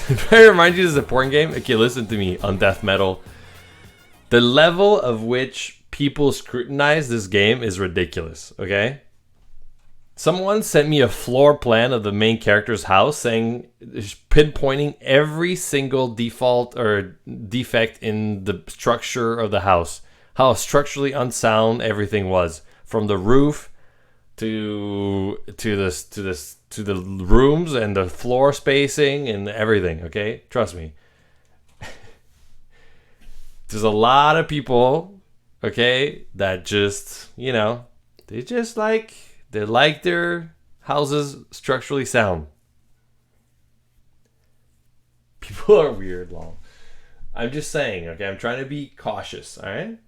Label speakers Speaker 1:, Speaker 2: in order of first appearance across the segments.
Speaker 1: If I remind you this is a porn game, okay, listen to me on death metal. The level of which people scrutinize this game is ridiculous, okay? Someone sent me a floor plan of the main character's house saying, pinpointing every single default or defect in the structure of the house. How structurally unsound everything was. From the roof to the rooms and the floor spacing and everything, okay? Trust me. There's a lot of people, okay, that just, they like their houses structurally sound. People are weird, long. I'm just saying, okay? I'm trying to be cautious, all right?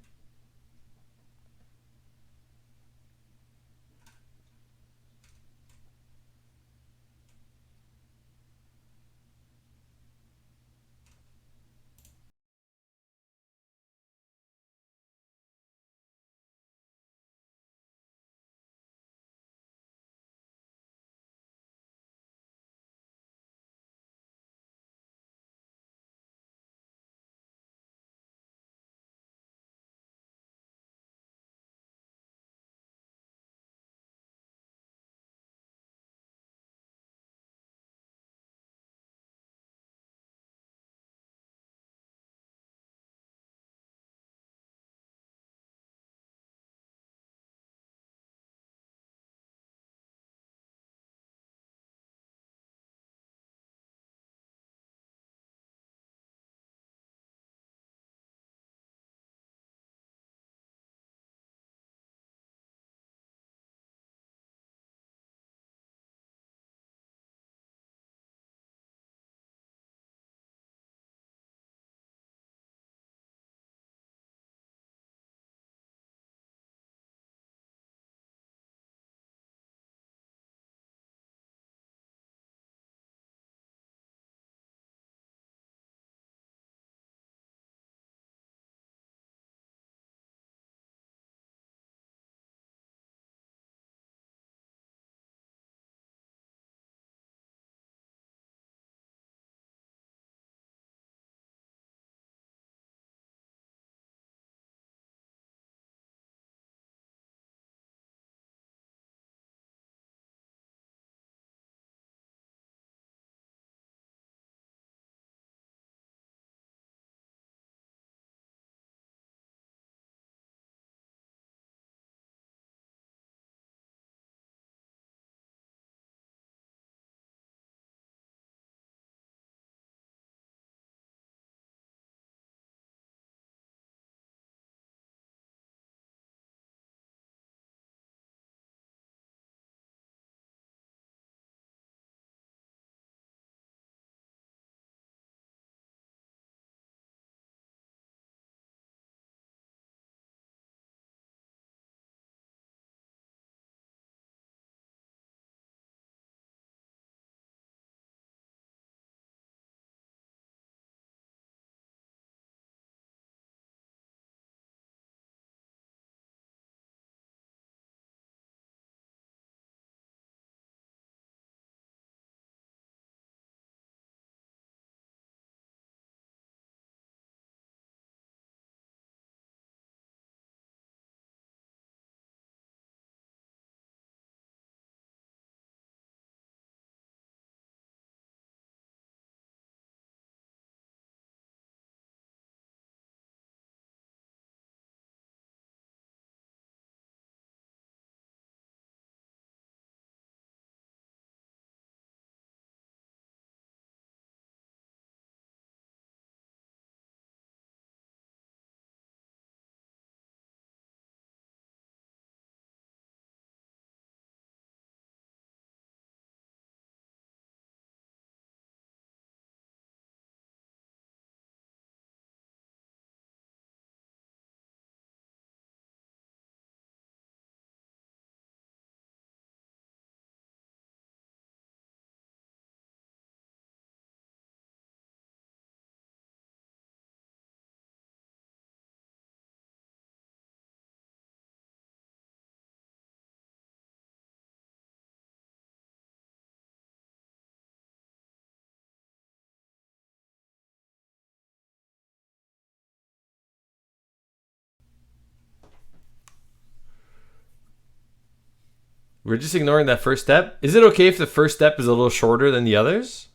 Speaker 1: We're just ignoring that first step. Is it okay if the first step is a little shorter than the others?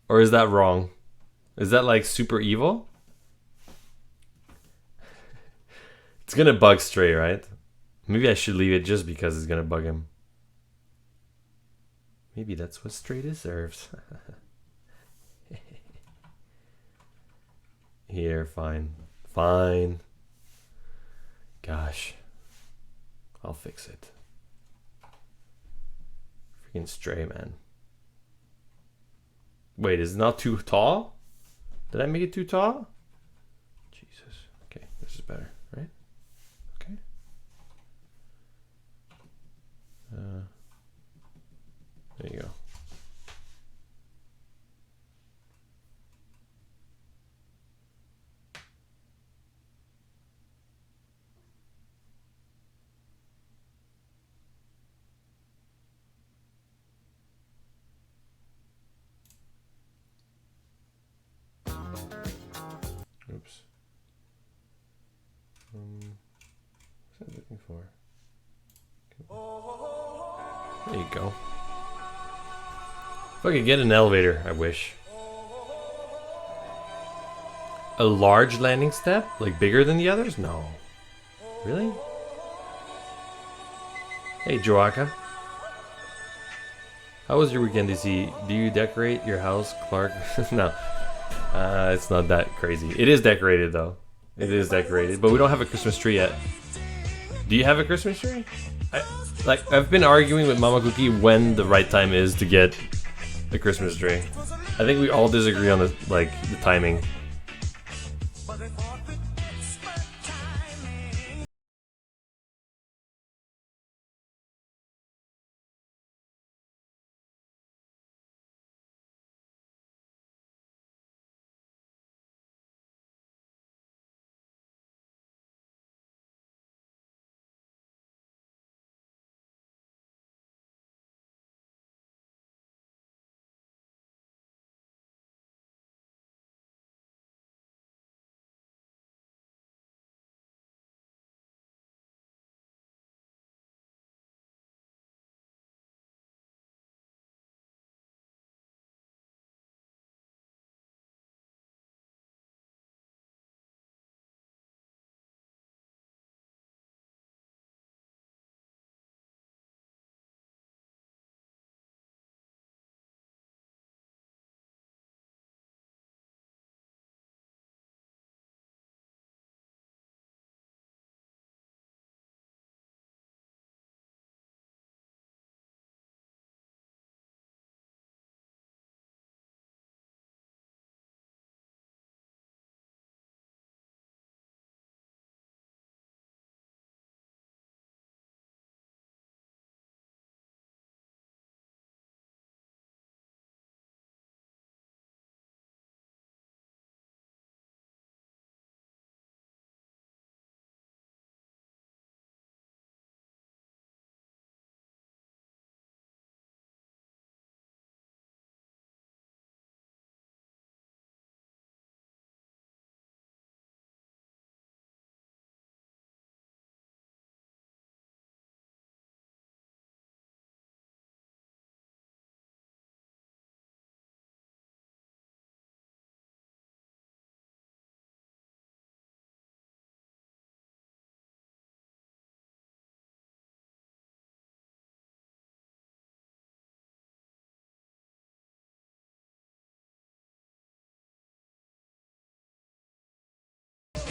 Speaker 1: Or is that wrong? Is that like super evil? It's gonna bug Stray, right? Maybe I should leave it just because it's gonna bug him. Maybe that's what Stray deserves. Here, fine. Fine. Gosh. I'll fix it. Freaking Stray, man. Wait, is it not too tall? Did I make it too tall? Jesus. Okay, this is better, right? Okay. There you go. Oops. What's I looking for? There you go. If I could get an elevator, I wish. A large landing step? Like bigger than the others? No. Really? Hey, Joaka. How was your weekend, DC? Do you decorate your house, Clark? No. It's not that crazy. It is decorated, though. It is decorated, but we don't have a Christmas tree yet. Do you have a Christmas tree? I've been arguing with Mama Cookie when the right time is to get a Christmas tree. I think we all disagree on the timing.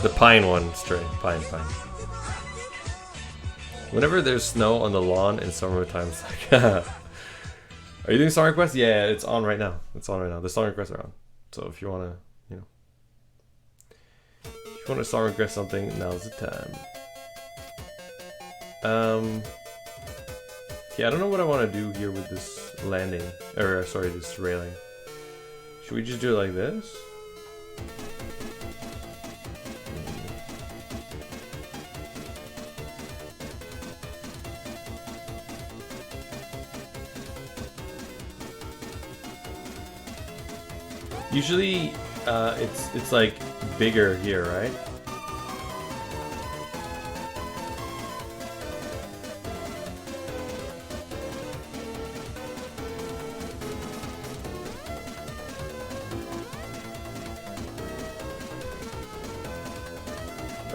Speaker 1: The pine one, Stray. Pine. Whenever there's snow on the lawn in summertime, it's like... Are you doing song requests? Yeah, it's on right now. The song requests are on. So if you want to, if you want to song request something, now's the time. Yeah, I don't know what I want to do here with this landing. Or, sorry, this railing. Should we just do it like this? Usually, it's like bigger here, right?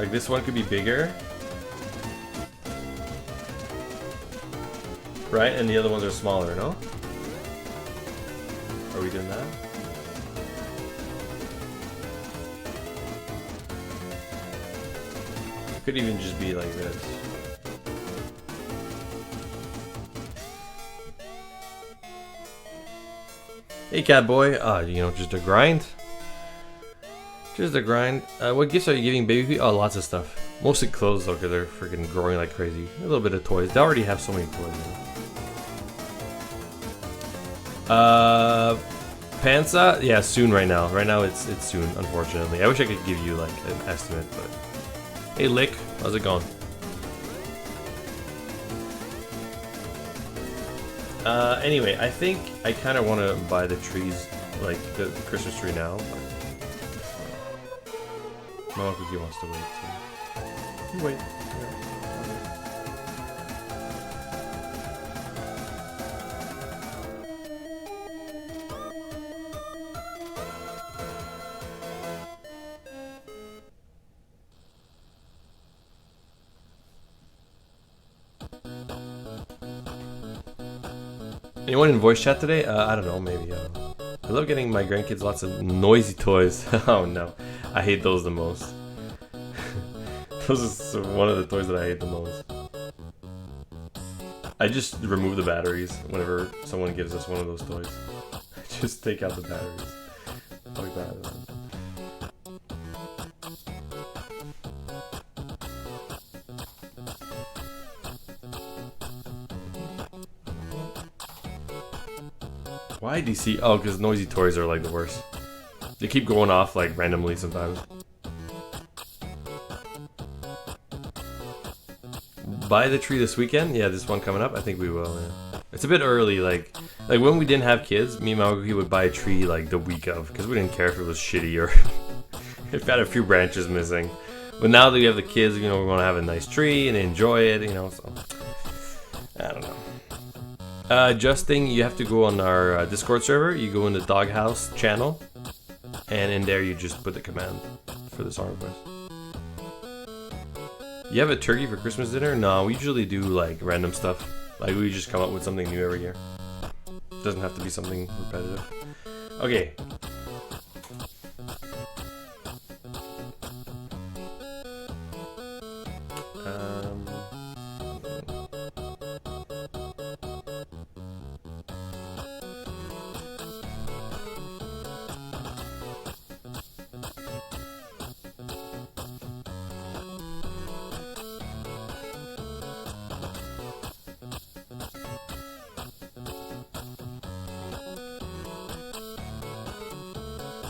Speaker 1: Like this one could be bigger. Right? And the other ones are smaller, no? Are we doing that? Could even just be like this. Hey, cat boy. You know, just a grind. Just a grind. What gifts are you giving baby? Oh, lots of stuff. Mostly clothes though, because they're freaking growing like crazy. A little bit of toys. They already have so many toys. Panza? Yeah, soon right now. Right now it's soon, unfortunately. I wish I could give you like an estimate, but... Hey Lick, how's it going? Anyway, I think I kind of want to buy the trees, like the Christmas tree now. But my uncle wants to wait, so... You wait. Anyone in voice chat today? I don't know, maybe. I love getting my grandkids lots of noisy toys. Oh no, I hate those the most. Those are one of the toys that I hate the most. I just remove the batteries whenever someone gives us one of those toys. Just take out the batteries. Like that. Why DC? Oh, because noisy toys are like the worst. They keep going off like randomly sometimes. Buy the tree this weekend? Yeah, this one coming up. I think we will. Yeah. It's a bit early. Like when we didn't have kids, me and my uncle would buy a tree like the week of because we didn't care if it was shitty or if it had a few branches missing. But now that we have the kids, you know, we're gonna have a nice tree and enjoy it. You know, so I don't know. Justing, you have to go on our Discord server. You go in the Doghouse channel, and in there you just put the command for the song request. You have a turkey for Christmas dinner? No, we usually do like random stuff. Like we just come up with something new every year. It doesn't have to be something repetitive. Okay.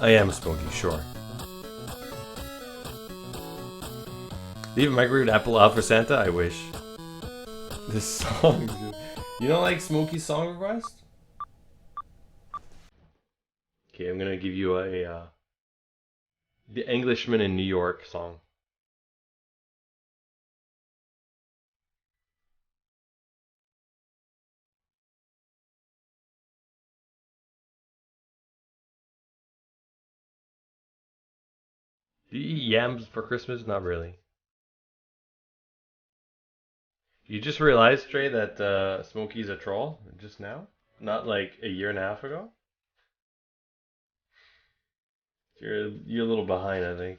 Speaker 1: I am Smokey, sure. Leave a microwave apple out for Santa? I wish. This song is good. You don't like Smokey's song request? Okay, I'm gonna give you a The Englishman in New York song. Do you eat yams for Christmas? Not really. You just realized, Trey, that Smokey's a troll just now? Not like a year and a half ago? You're a little behind, I think.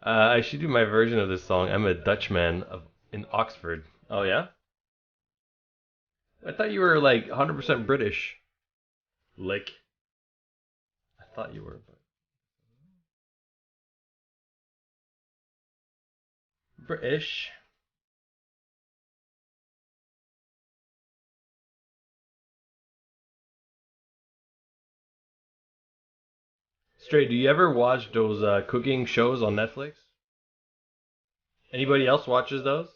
Speaker 1: I should do my version of this song. I'm a Dutchman in Oxford. Oh yeah? I thought you were like 100% British. Lick. I thought you were, but British. Straight, do you ever watch those cooking shows on Netflix? Anybody else watches those?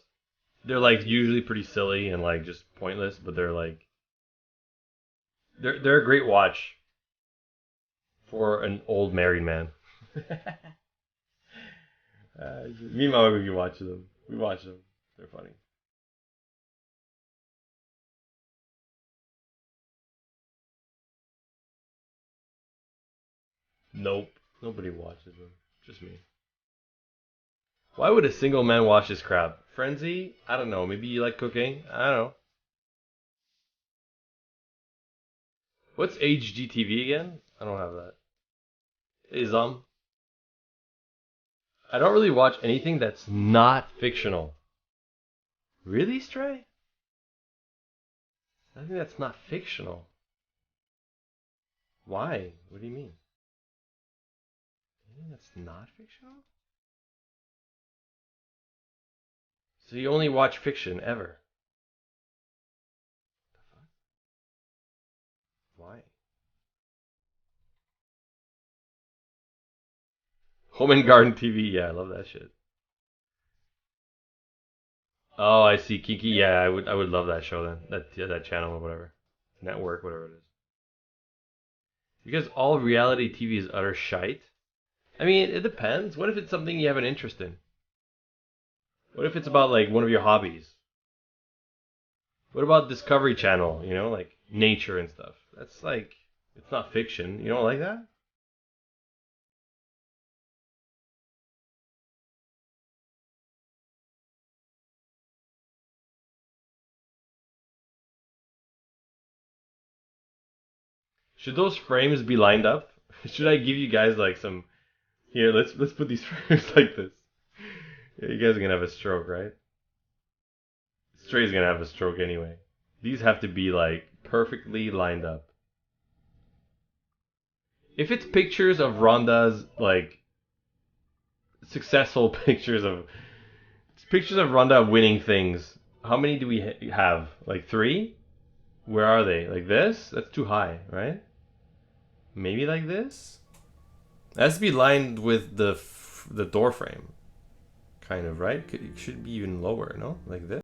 Speaker 1: They're like usually pretty silly and like just pointless, but they're a great watch for an old married man. Me and my wife we watch them. We watch them. They're funny. Nope. Nobody watches them. Just me. Why would a single man watch this crap? Frenzy? I don't know. Maybe you like cooking? I don't know. What's HGTV again? I don't have that. Ism. I don't really watch anything that's not fictional. Really, Stray? I think that's not fictional. Why? What do you mean? Anything that's not fictional? So you only watch fiction ever? Why? Home and Garden TV. Yeah, I love that shit. Oh, I see. Kiki. Yeah, I would love that show then. That channel or whatever, network, whatever it is. Because all reality TV is utter shite. I mean, it depends. What if it's something you have an interest in? What if it's about like one of your hobbies? What about Discovery Channel? You know, like nature and stuff. That's like it's not fiction. You don't like that? Should those frames be lined up? Should I give you guys like some here? Let's put these frames like this. Yeah, you guys are gonna have a stroke, right? Stray's gonna have a stroke anyway. These have to be like perfectly lined up. If it's pictures of Rhonda's like successful pictures of Rhonda winning things, how many do we have? Like three? Where are they? Like this? That's too high, right? Maybe like this? It has to be lined with the door frame, kind of, right? It should be even lower, no? Like this.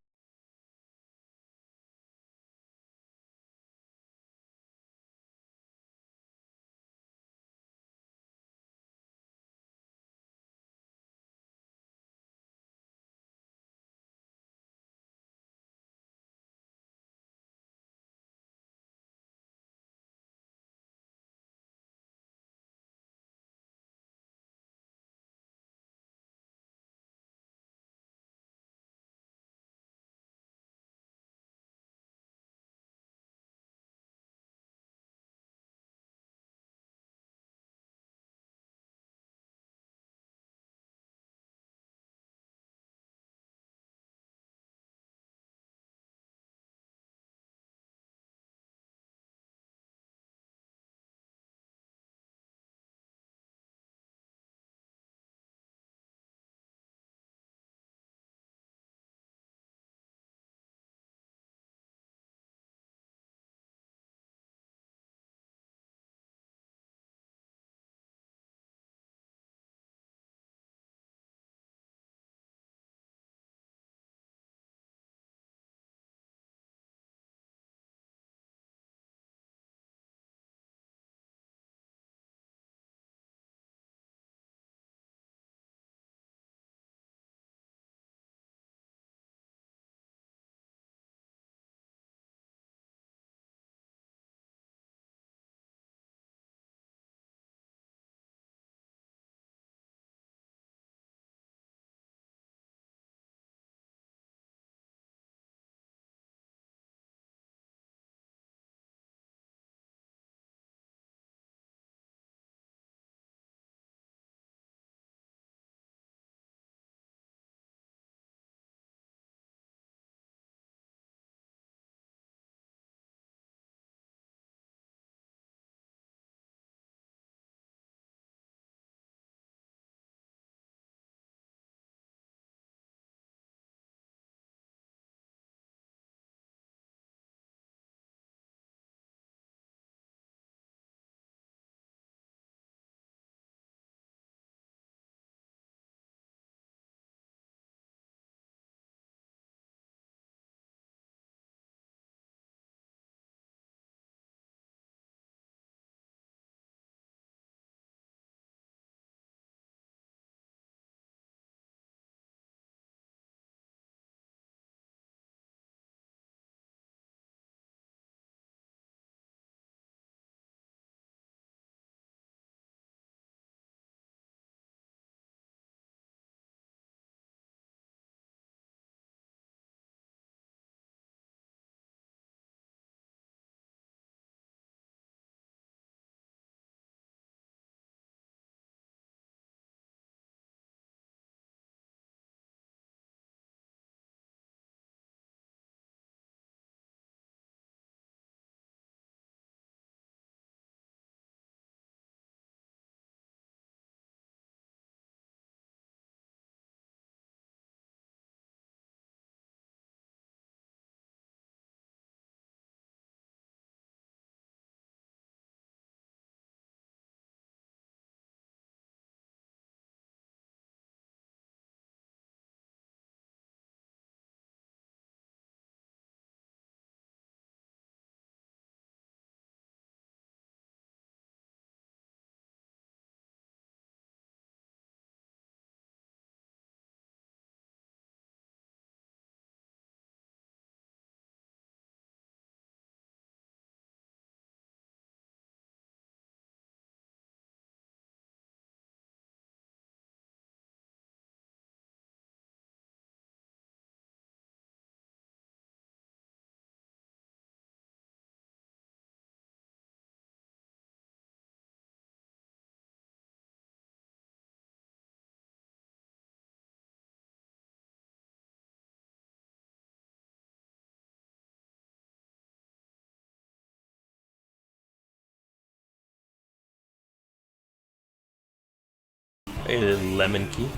Speaker 1: A lemon key.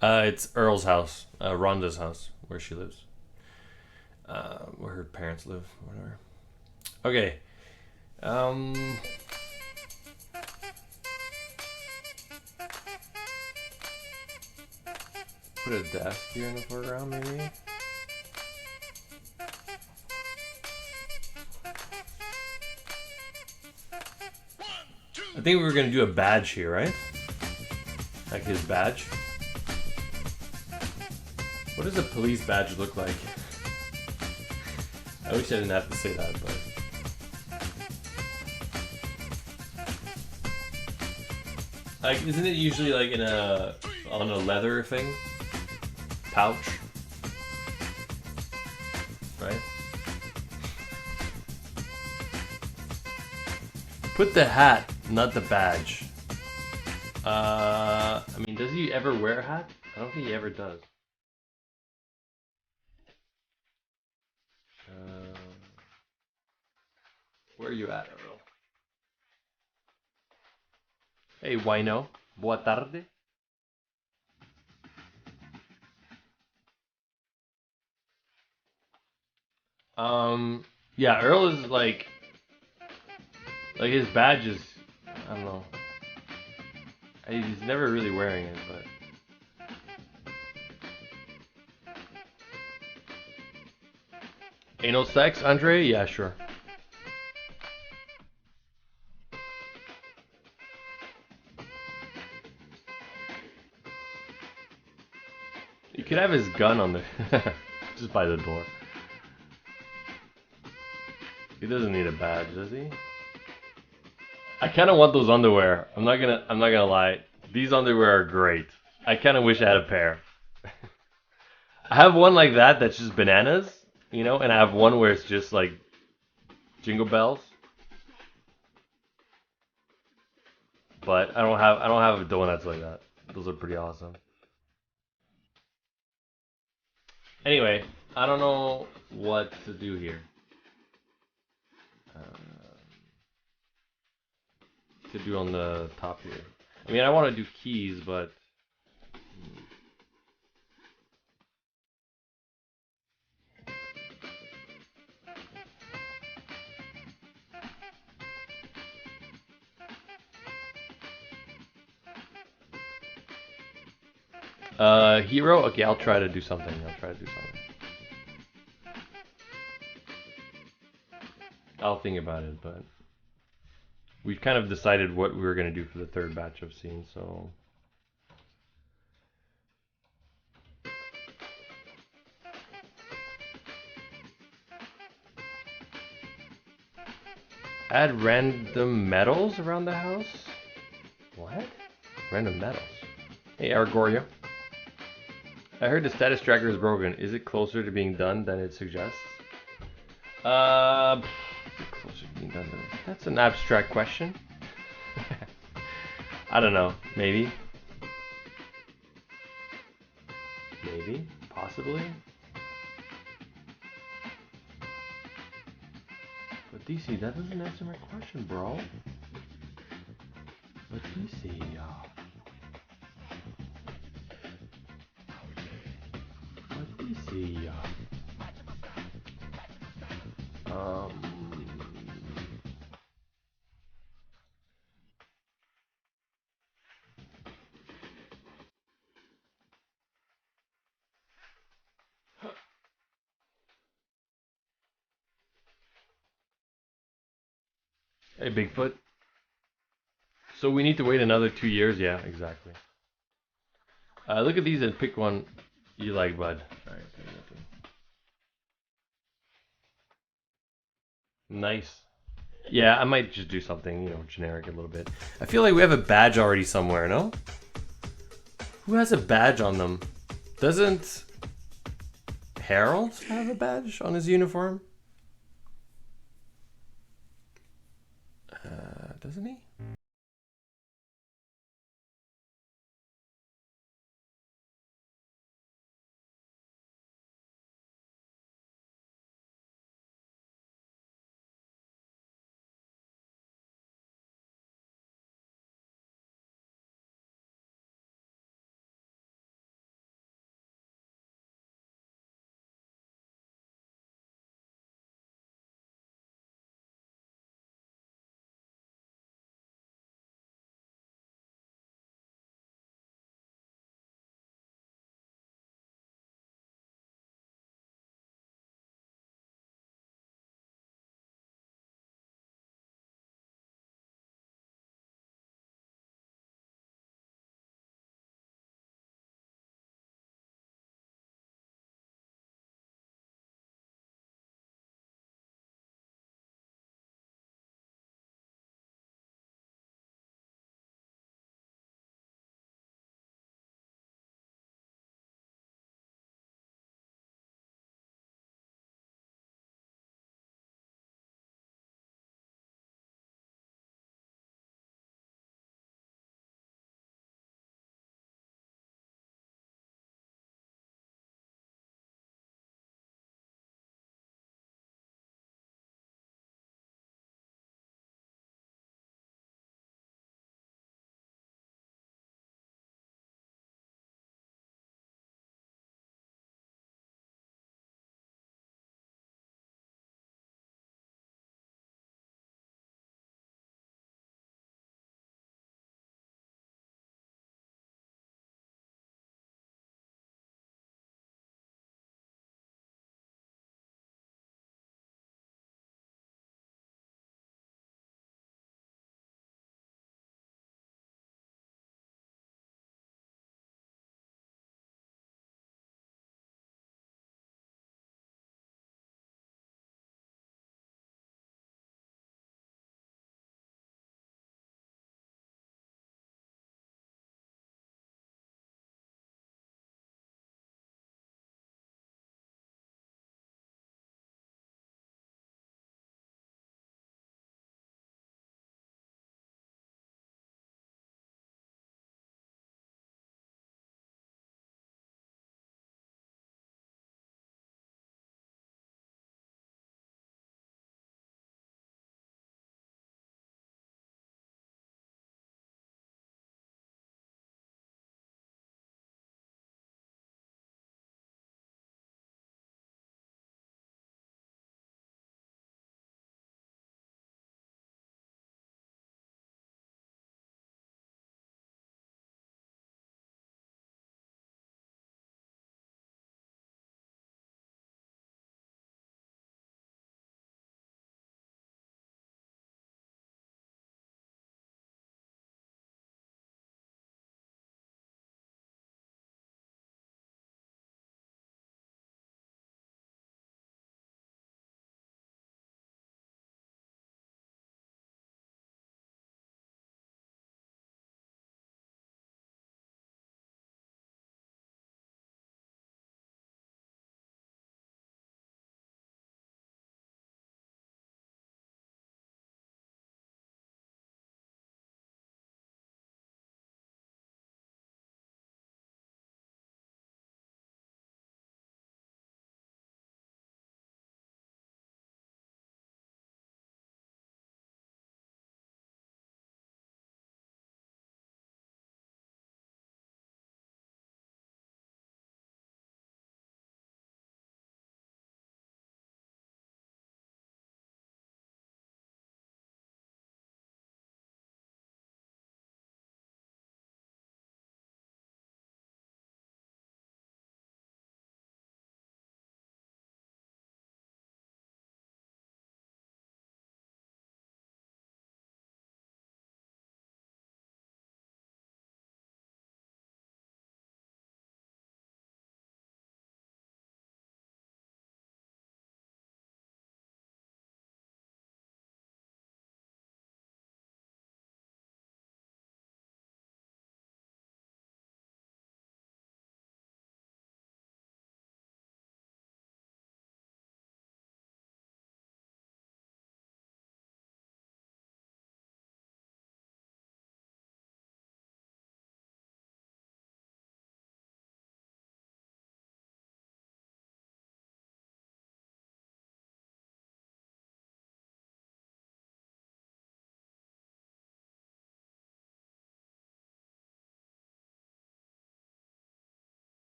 Speaker 1: It's Earl's house, Rhonda's house, where she lives. Where her parents live, whatever. Okay. Um, Put a desk here in the foreground, maybe. I think we were gonna do a badge here, right? Like his badge. What does a police badge look like? I wish I didn't have to say that, but. Like, isn't it usually like on a leather thing? Pouch? Right? Put the hat, not the badge. I mean, does he ever wear a hat? I don't think he ever does. Where are you at, Earl? Hey, wino. Boa tarde. Yeah, Earl is like his badge is, I don't know. He's never really wearing it, but. Anal sex, Andre? Yeah, sure. You could have his gun on there, just by the door. He doesn't need a badge, does he? I kind of want those underwear. I'm not gonna lie. These underwear are great. I kind of wish I had a pair. I have one like that that's just bananas, you know, and I have one where it's just like jingle bells. But I don't have donuts like that. Those are pretty awesome. Anyway, I don't know what to do here. To do on the top here. I mean, I want to do keys, but hero. Okay, I'll try to do something. I'll think about it, but we've kind of decided what we were gonna do for the third batch of scenes, so. Add random metals around the house? What? Random metals. Hey, Argoria. I heard the status tracker is broken. Is it closer to being done than it suggests? Closer to being done than that's an abstract question. I don't know. Maybe. Maybe. Possibly. But DC, that doesn't answer my question, bro. But DC, But DC, Hey, Bigfoot. So we need to wait another 2 years? Yeah, exactly. Look at these and pick one you like, bud. Alright, nice. Yeah, I might just do something, generic a little bit. I feel like we have a badge already somewhere, no? Who has a badge on them? Doesn't Harold have a badge on his uniform? Doesn't he?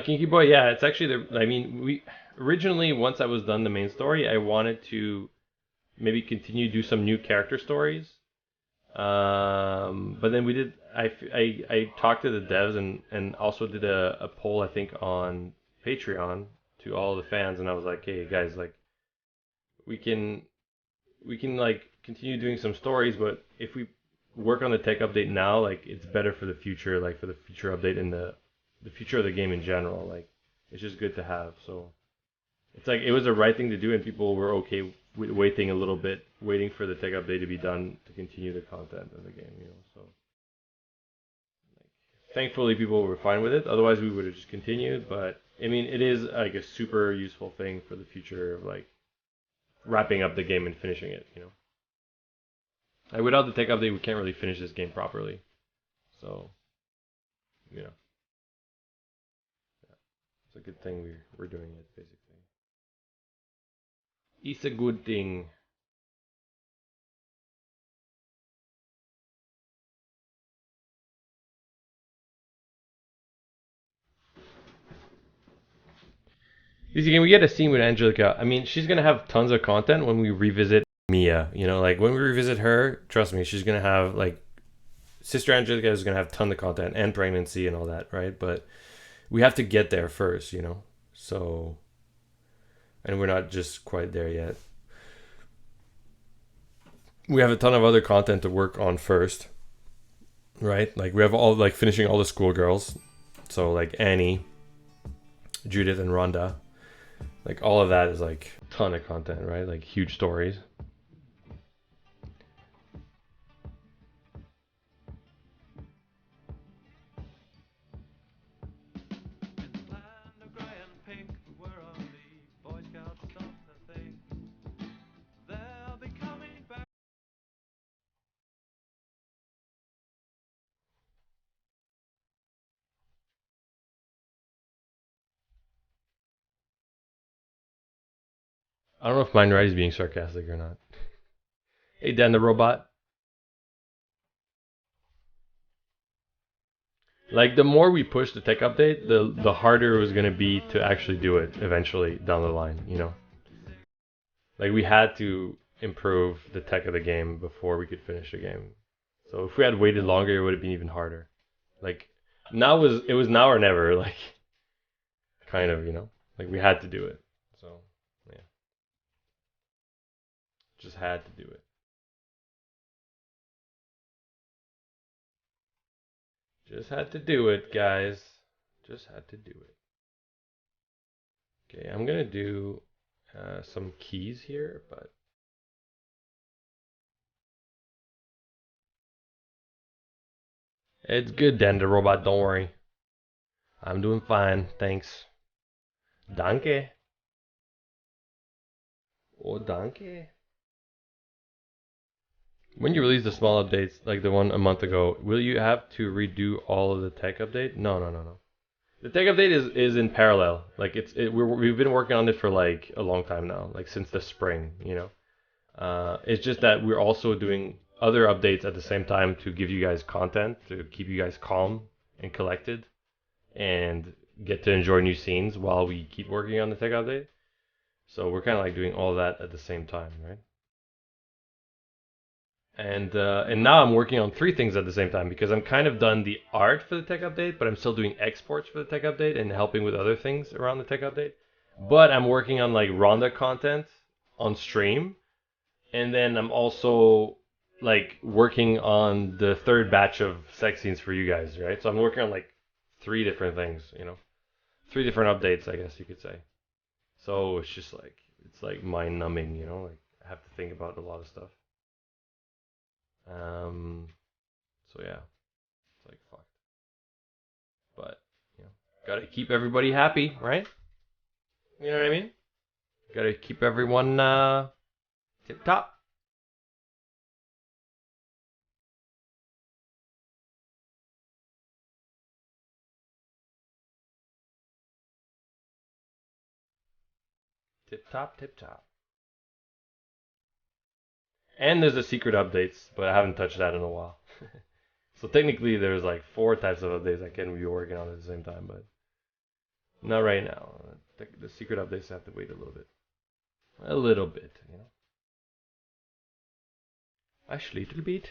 Speaker 1: Kinky Boy, yeah, it's actually the. I mean, we originally once I was done the main story, I wanted to maybe continue do some new character stories. But then we did. I talked to the devs and also did a poll I think on Patreon to all the fans, and I was like, hey guys, like we can like continue doing some stories, but if we work on the tech update now, like it's better for the future, like for the future update and the future of the game in general. Like it's just good to have. So it's like it was the right thing to do, and people were okay with waiting a little bit, waiting for the tech update to be done to continue the content of the game. You know, so thankfully people were fine with it. Otherwise, we would have just continued. But I mean, it is like a super useful thing for the future of like wrapping up the game and finishing it. You know. Like without the tech update, we can't really finish this game properly. So, you know, it's a good thing we're doing it basically. It's a good thing. This game, we get a scene with Angelica. I mean, she's gonna have tons of content when we revisit Mia. You know, like when we revisit her, trust me, she's gonna have like Sister Angelica is gonna have a ton of content and pregnancy and all that, right? But we have to get there first, you know. So, and we're not just quite there yet. We have a ton of other content to work on first, right? Like we have all like finishing all the schoolgirls, so like Annie, Judith, and Rhonda. Like all of that is like a ton of content, right? Like huge stories. I don't know if Mind Right is being sarcastic or not. Hey, Dan the robot. Like the more we push the tech update, the harder it was gonna be to actually do it eventually down the line. You know, like we had to improve the tech of the game before we could finish the game. So if we had waited longer, it would have been even harder. Like now was it was now or never. Like kind of, you know, like we had to do it. So yeah, just had to do it. Just had to do it, guys. Just had to do it. Okay, I'm gonna do some keys here, but it's good, Dan the robot. Don't worry. I'm doing fine, thanks. Danke. Oh, danke. When you release the small updates, like the one a month ago, will you have to redo all of the tech update? No, no, no, no. The tech update is in parallel. Like we've been working on it for like a long time now, like since the spring, you know. It's just that we're also doing other updates at the same time to give you guys content to keep you guys calm and collected and get to enjoy new scenes while we keep working on the tech update. So we're kind of like doing all that at the same time, right? And now I'm working on three things at the same time because I'm kind of done the art for the tech update, but I'm still doing exports for the tech update and helping with other things around the tech update. But I'm working on like Rhonda content on stream, and then I'm also like working on the third batch of sex scenes for you guys, right? So I'm working on like three different things, you know, three different updates, I guess you could say. So it's just like it's like mind numbing, you know, like I have to think about a lot of stuff. Um, so yeah, it's like fuck. But you know, gotta keep everybody happy, right? You know what I mean? Gotta keep everyone tip top. Tip top, tip top. And there's the secret updates, but I haven't touched that in a while. So technically, there's like four types of updates I can be working on at the same time, but Not right now. The secret updates have to wait a little bit. A little bit, you know. A little bit.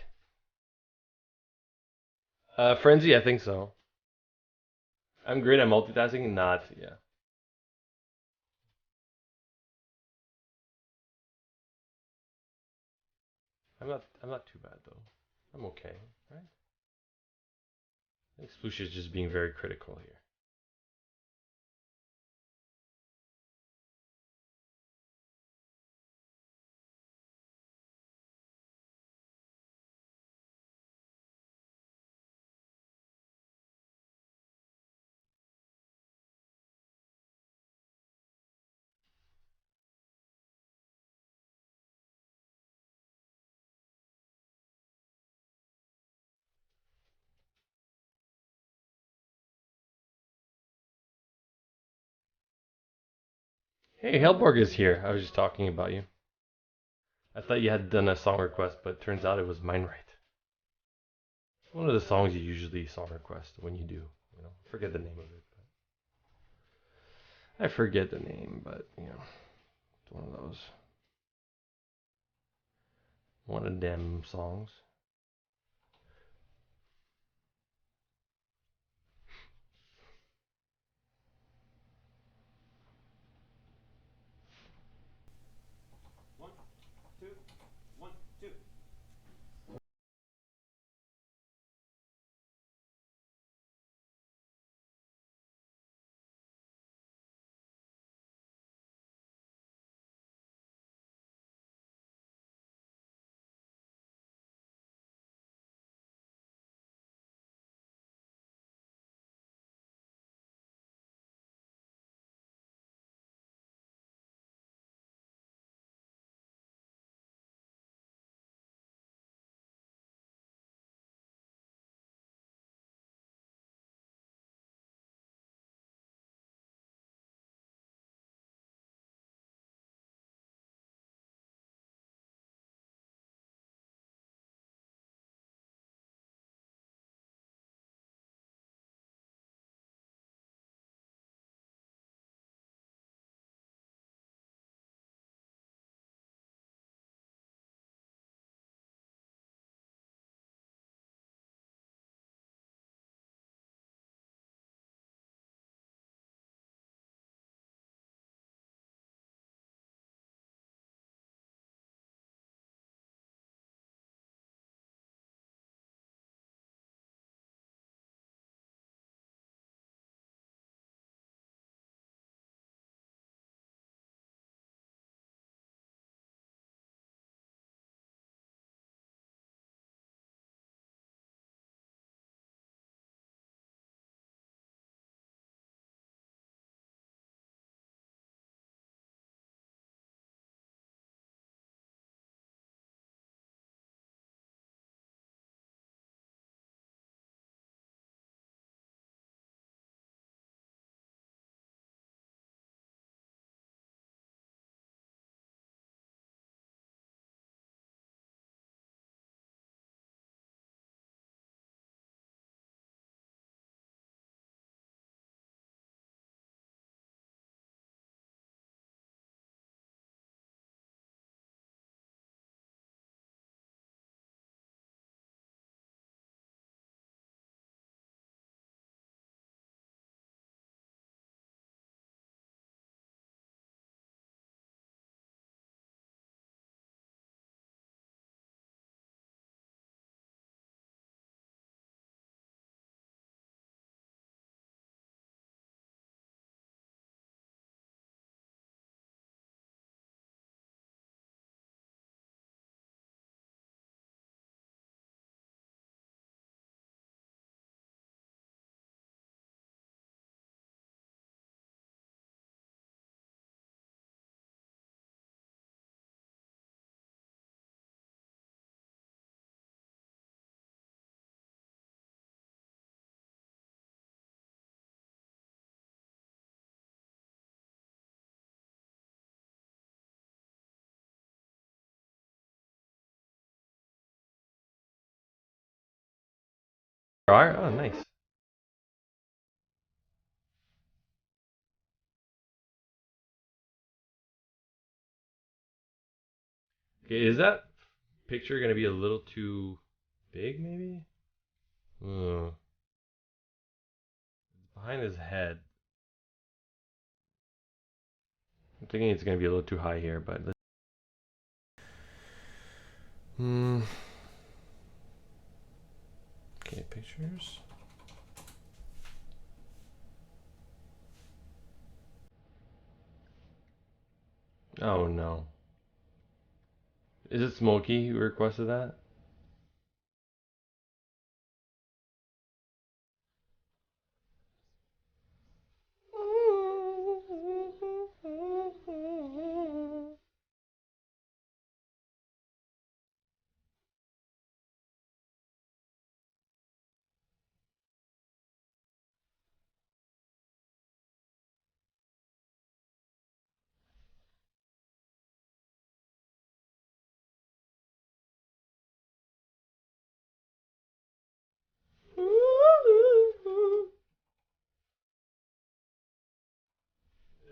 Speaker 1: Frenzy, I think so. I'm great at multitasking. Not, yeah. I'm not too bad though. I'm okay, right? I think Sploosh is just being very critical here. Hey, Hellborg is here. I was just talking about you. I thought you had done a song request, but turns out it was Mine Right. One of the songs you usually song request when you do. You know, forget the name of it. I forget the name, but you know, it's one of those. One of them songs. One, two, one, two. Are? Oh, nice. Okay, is that picture gonna be a little too big, maybe? Ugh. Behind his head. I'm thinking it's gonna be a little too high here, but hmm. Okay, pictures. Oh no. Is it Smokey who requested that?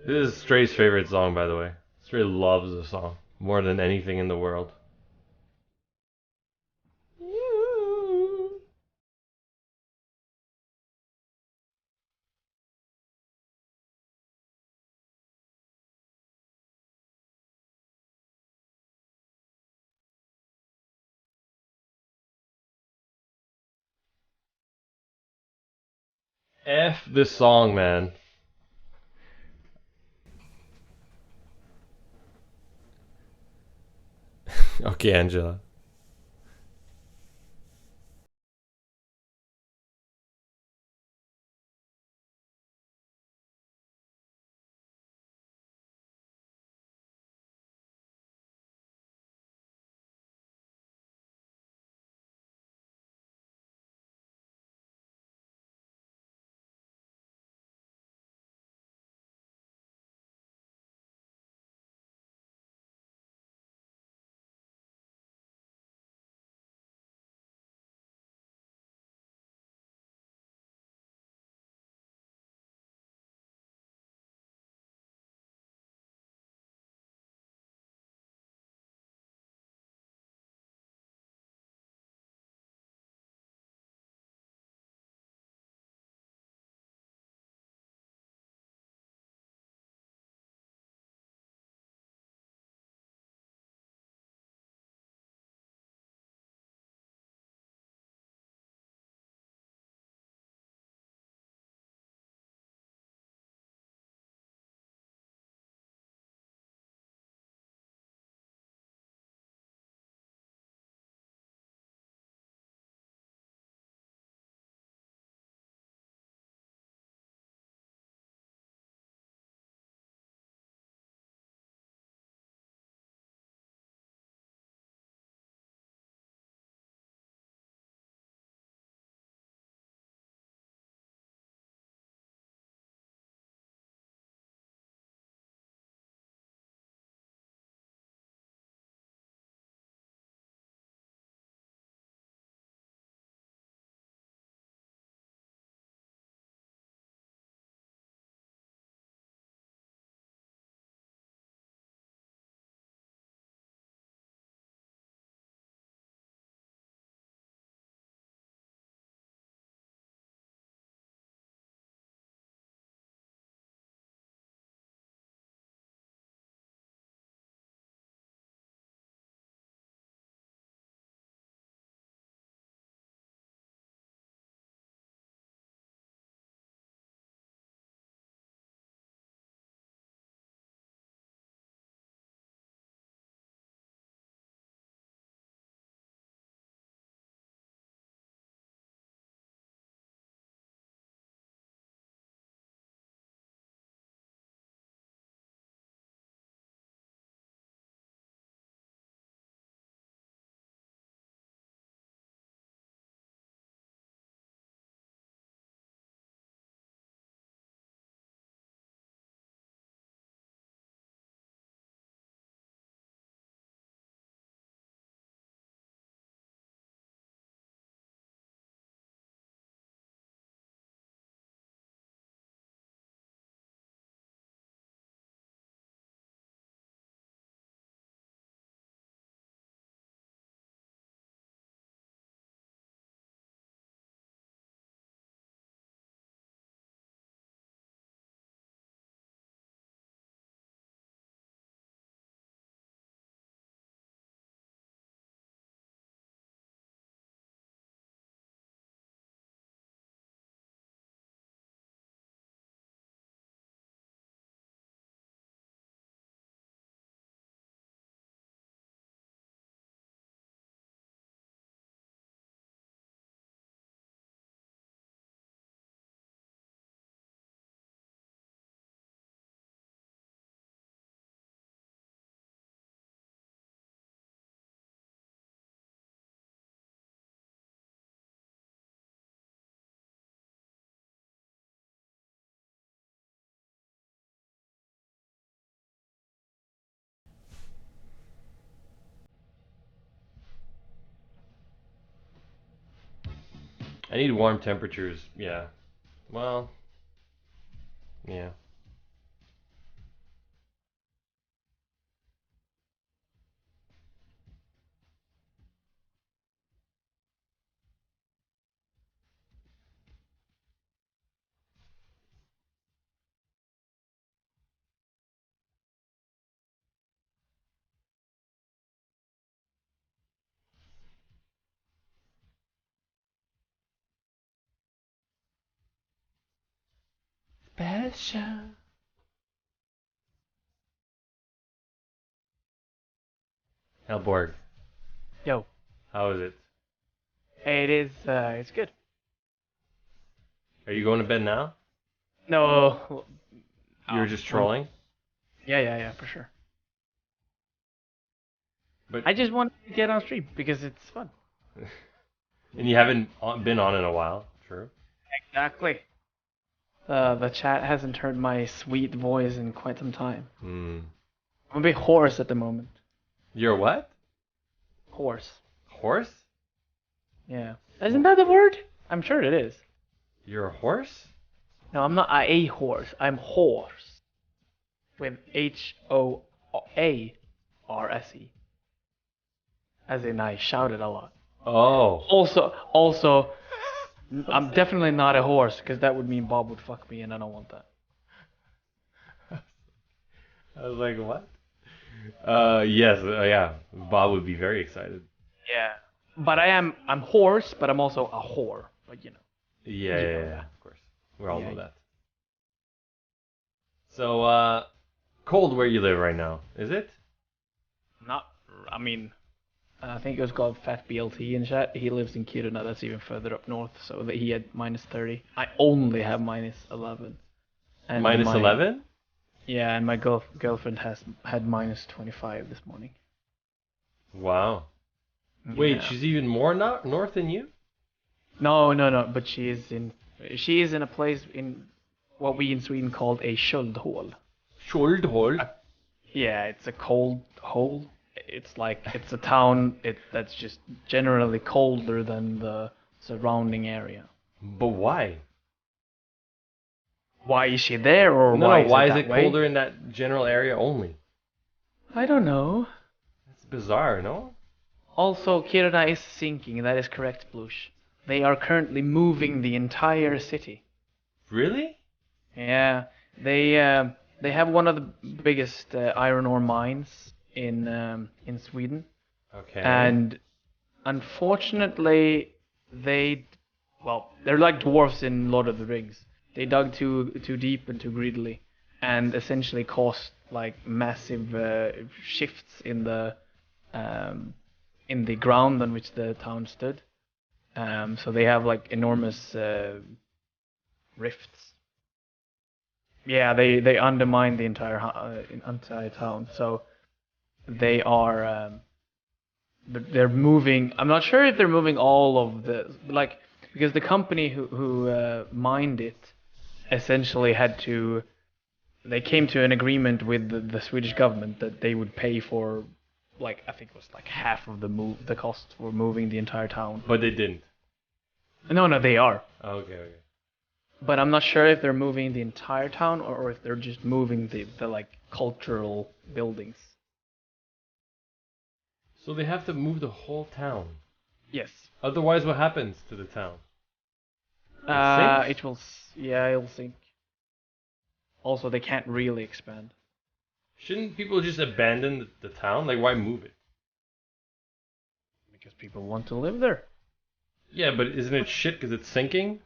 Speaker 1: This is Stray's favorite song, by the way. Stray loves the song more than anything in the world. F this song, man. Okay, Angela. I need warm temperatures. Yeah. Well, yeah. Special. Hellborg,
Speaker 2: Yo,
Speaker 1: how is it?
Speaker 2: it is. It's good.
Speaker 1: Are you going to bed now?
Speaker 2: No.
Speaker 1: You were
Speaker 2: Oh,
Speaker 1: just trolling?
Speaker 2: yeah, for sure.
Speaker 1: But
Speaker 2: I just wanted to get on stream because it's fun.
Speaker 1: and you haven't been on in a while. True.
Speaker 2: Exactly. The chat hasn't heard my sweet voice in quite some time.
Speaker 1: Hmm.
Speaker 2: I'm a bit hoarse at the moment.
Speaker 1: You're what?
Speaker 2: Hoarse.
Speaker 1: Horse?
Speaker 2: Yeah. Isn't that the word? I'm sure it is.
Speaker 1: You're a horse?
Speaker 2: No, I'm not a horse. I'm horse. With HOARSE. As in, I shouted a lot.
Speaker 1: Oh.
Speaker 2: Also, I'm definitely not a horse because that would mean Bob would fuck me, and I don't want that.
Speaker 1: I was like, what? Yes, yeah. Bob would be very excited.
Speaker 2: Yeah. But I'm horse, but I'm also a whore. But you know.
Speaker 1: Yeah,
Speaker 2: You
Speaker 1: yeah,
Speaker 2: know
Speaker 1: yeah,
Speaker 2: that.
Speaker 1: of course. We all
Speaker 2: Yeah,
Speaker 1: know
Speaker 2: yeah.
Speaker 1: that. So, cold where you live right now, is it?
Speaker 2: Not. I mean, I think it was called Fat BLT in chat. He lives in Kiruna. That's even further up north. So that he had -30. I only have -11. And
Speaker 1: Minus
Speaker 2: my
Speaker 1: 11?
Speaker 2: yeah, and my girlfriend has had -25 this morning.
Speaker 1: Wow. Wait,
Speaker 2: Yeah.
Speaker 1: she's even more north than you?
Speaker 2: No. But she is in a place in what we in Sweden called a köldhål.
Speaker 1: Skjoldhol.
Speaker 2: Yeah, it's a cold hole. It's a town that's just generally colder than the surrounding area.
Speaker 1: But why?
Speaker 2: Why is she there, or
Speaker 1: No,
Speaker 2: why is
Speaker 1: why
Speaker 2: it
Speaker 1: is
Speaker 2: that
Speaker 1: it
Speaker 2: way?
Speaker 1: colder in that general area only?
Speaker 2: I don't know.
Speaker 1: That's bizarre, no?
Speaker 2: Also, Kiruna is sinking. That is correct, Blush. They are currently moving the entire city.
Speaker 1: Really?
Speaker 2: Yeah, they have one of the biggest iron ore mines in Sweden,
Speaker 1: Okay.
Speaker 2: and unfortunately, they're like dwarfs in Lord of the Rings. They dug too deep and too greedily, and essentially caused like massive shifts in the ground on which the town stood. So they have like enormous rifts. Yeah, they undermine the entire town. So they are they're moving. I'm not sure if they're moving all of the like because the company who mined it essentially had to. They came to an agreement with the Swedish government that they would pay for like I think it was like half of the cost for moving the entire town.
Speaker 1: But they didn't.
Speaker 2: No, they are.
Speaker 1: Okay.
Speaker 2: But I'm not sure if they're moving the entire town or if they're just moving the like cultural buildings.
Speaker 1: So they have to move the whole town.
Speaker 2: Yes.
Speaker 1: Otherwise, what happens to the town?
Speaker 2: It will. Yeah, it'll sink. Also, they can't really expand.
Speaker 1: Shouldn't people just abandon the town? Like, why move it?
Speaker 2: Because people want to live there.
Speaker 1: Yeah, but isn't it shit because it's sinking?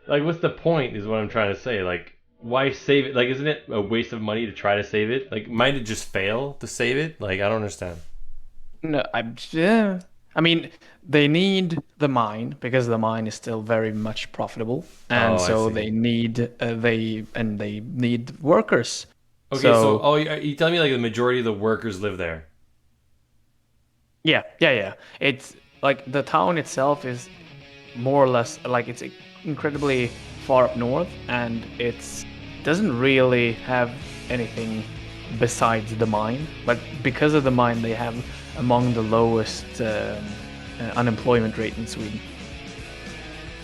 Speaker 1: Like, what's the point? Is what I'm trying to say. Like, why save it? Like, isn't it a waste of money to try to save it? Like, might it just fail to save it? Like, I don't understand.
Speaker 2: No, yeah. I mean, they need the mine because the mine is still very much profitable, and
Speaker 1: Oh, I
Speaker 2: so
Speaker 1: see.
Speaker 2: they need workers.
Speaker 1: Okay,
Speaker 2: So
Speaker 1: so oh, you tell me like the majority of the workers live there.
Speaker 2: yeah. It's like the town itself is more or less like it's incredibly far up north, and it's doesn't really have anything besides the mine. But because of the mine, they have among the lowest unemployment rate in Sweden.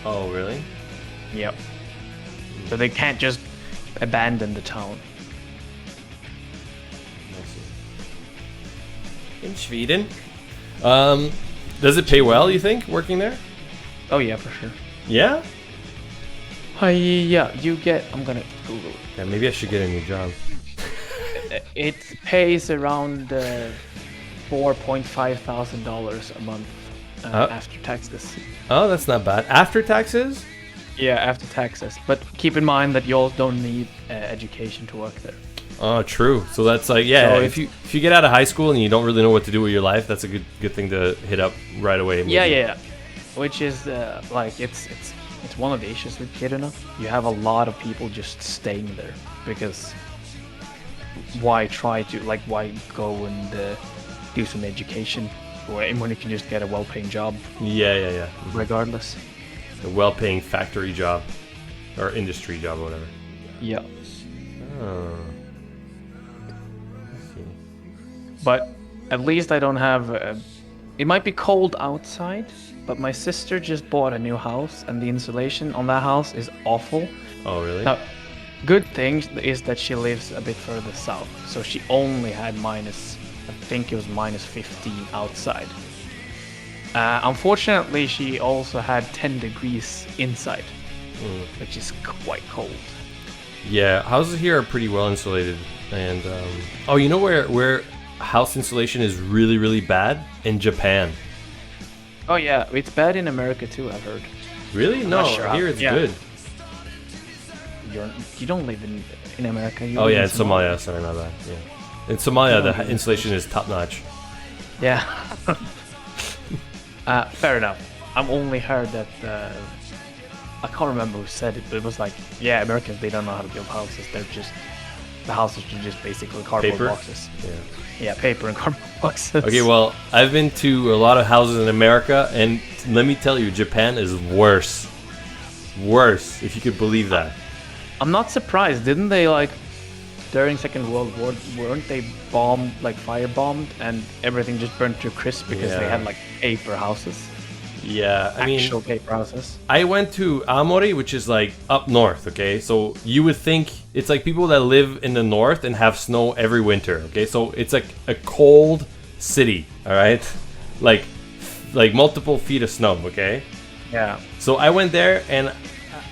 Speaker 1: Oh, really?
Speaker 2: Yep. So they can't just abandon the town.
Speaker 1: In Sweden. Does it pay well, you think, working there?
Speaker 2: Oh yeah, for sure.
Speaker 1: Yeah?
Speaker 2: Yeah, you get. I'm gonna Google it.
Speaker 1: Yeah, maybe I should get a new job.
Speaker 2: It pays around $4,500 a month after taxes.
Speaker 1: Oh, that's not bad. After taxes?
Speaker 2: Yeah, after taxes. But keep in mind that you also don't need education to work there.
Speaker 1: Oh, true. So that's like, yeah,
Speaker 2: So
Speaker 1: if you get out of high school and you don't really know what to do with your life, that's a good thing to hit up right away. Maybe.
Speaker 2: Yeah. Which is like it's one of the issues with Kiruna. You have a lot of people just staying there because why go and do some education when you can just get a well-paying job?
Speaker 1: Yeah.
Speaker 2: Regardless.
Speaker 1: A well-paying factory job or industry job or whatever.
Speaker 2: Yeah.
Speaker 1: Oh.
Speaker 2: But at least I don't have. It might be cold outside, but my sister just bought a new house, and the insulation on that house is awful.
Speaker 1: Oh, really?
Speaker 2: Now, good thing is that she lives a bit further south, so she only had I think it was -15 outside. Unfortunately, she also had 10 degrees inside, which is quite cold.
Speaker 1: Yeah, houses here are pretty well insulated, and oh, you know where house insulation is really, really bad? In Japan.
Speaker 2: Oh yeah, it's bad in America too, I've heard.
Speaker 1: Really? No,
Speaker 2: sure
Speaker 1: here it's good.
Speaker 2: You don't live in America. You
Speaker 1: Oh
Speaker 2: live
Speaker 1: yeah, in Somalia. Sorry, my bad. Yeah, in Somalia the insulation is top notch.
Speaker 2: Yeah. Fair enough. I've only heard that. I can't remember who said it, but it was like, yeah, Americans, they don't know how to build houses. The houses are just basically cardboard boxes. Yeah, paper and cardboard boxes.
Speaker 1: Okay, well, I've been to a lot of houses in America, and let me tell you, Japan is worse. Worse, if you could believe that.
Speaker 2: I'm not surprised. Didn't they, like, during Second World War, weren't they firebombed, and everything just burnt to a crisp because they had, like, paper houses?
Speaker 1: Yeah, I mean,
Speaker 2: actual paper houses.
Speaker 1: I went to Amori, which is like up north, okay? So you would think it's like people that live in the north and have snow every winter, okay? So it's like a cold city, all right? Like multiple feet of snow, okay?
Speaker 2: Yeah.
Speaker 1: So I went there and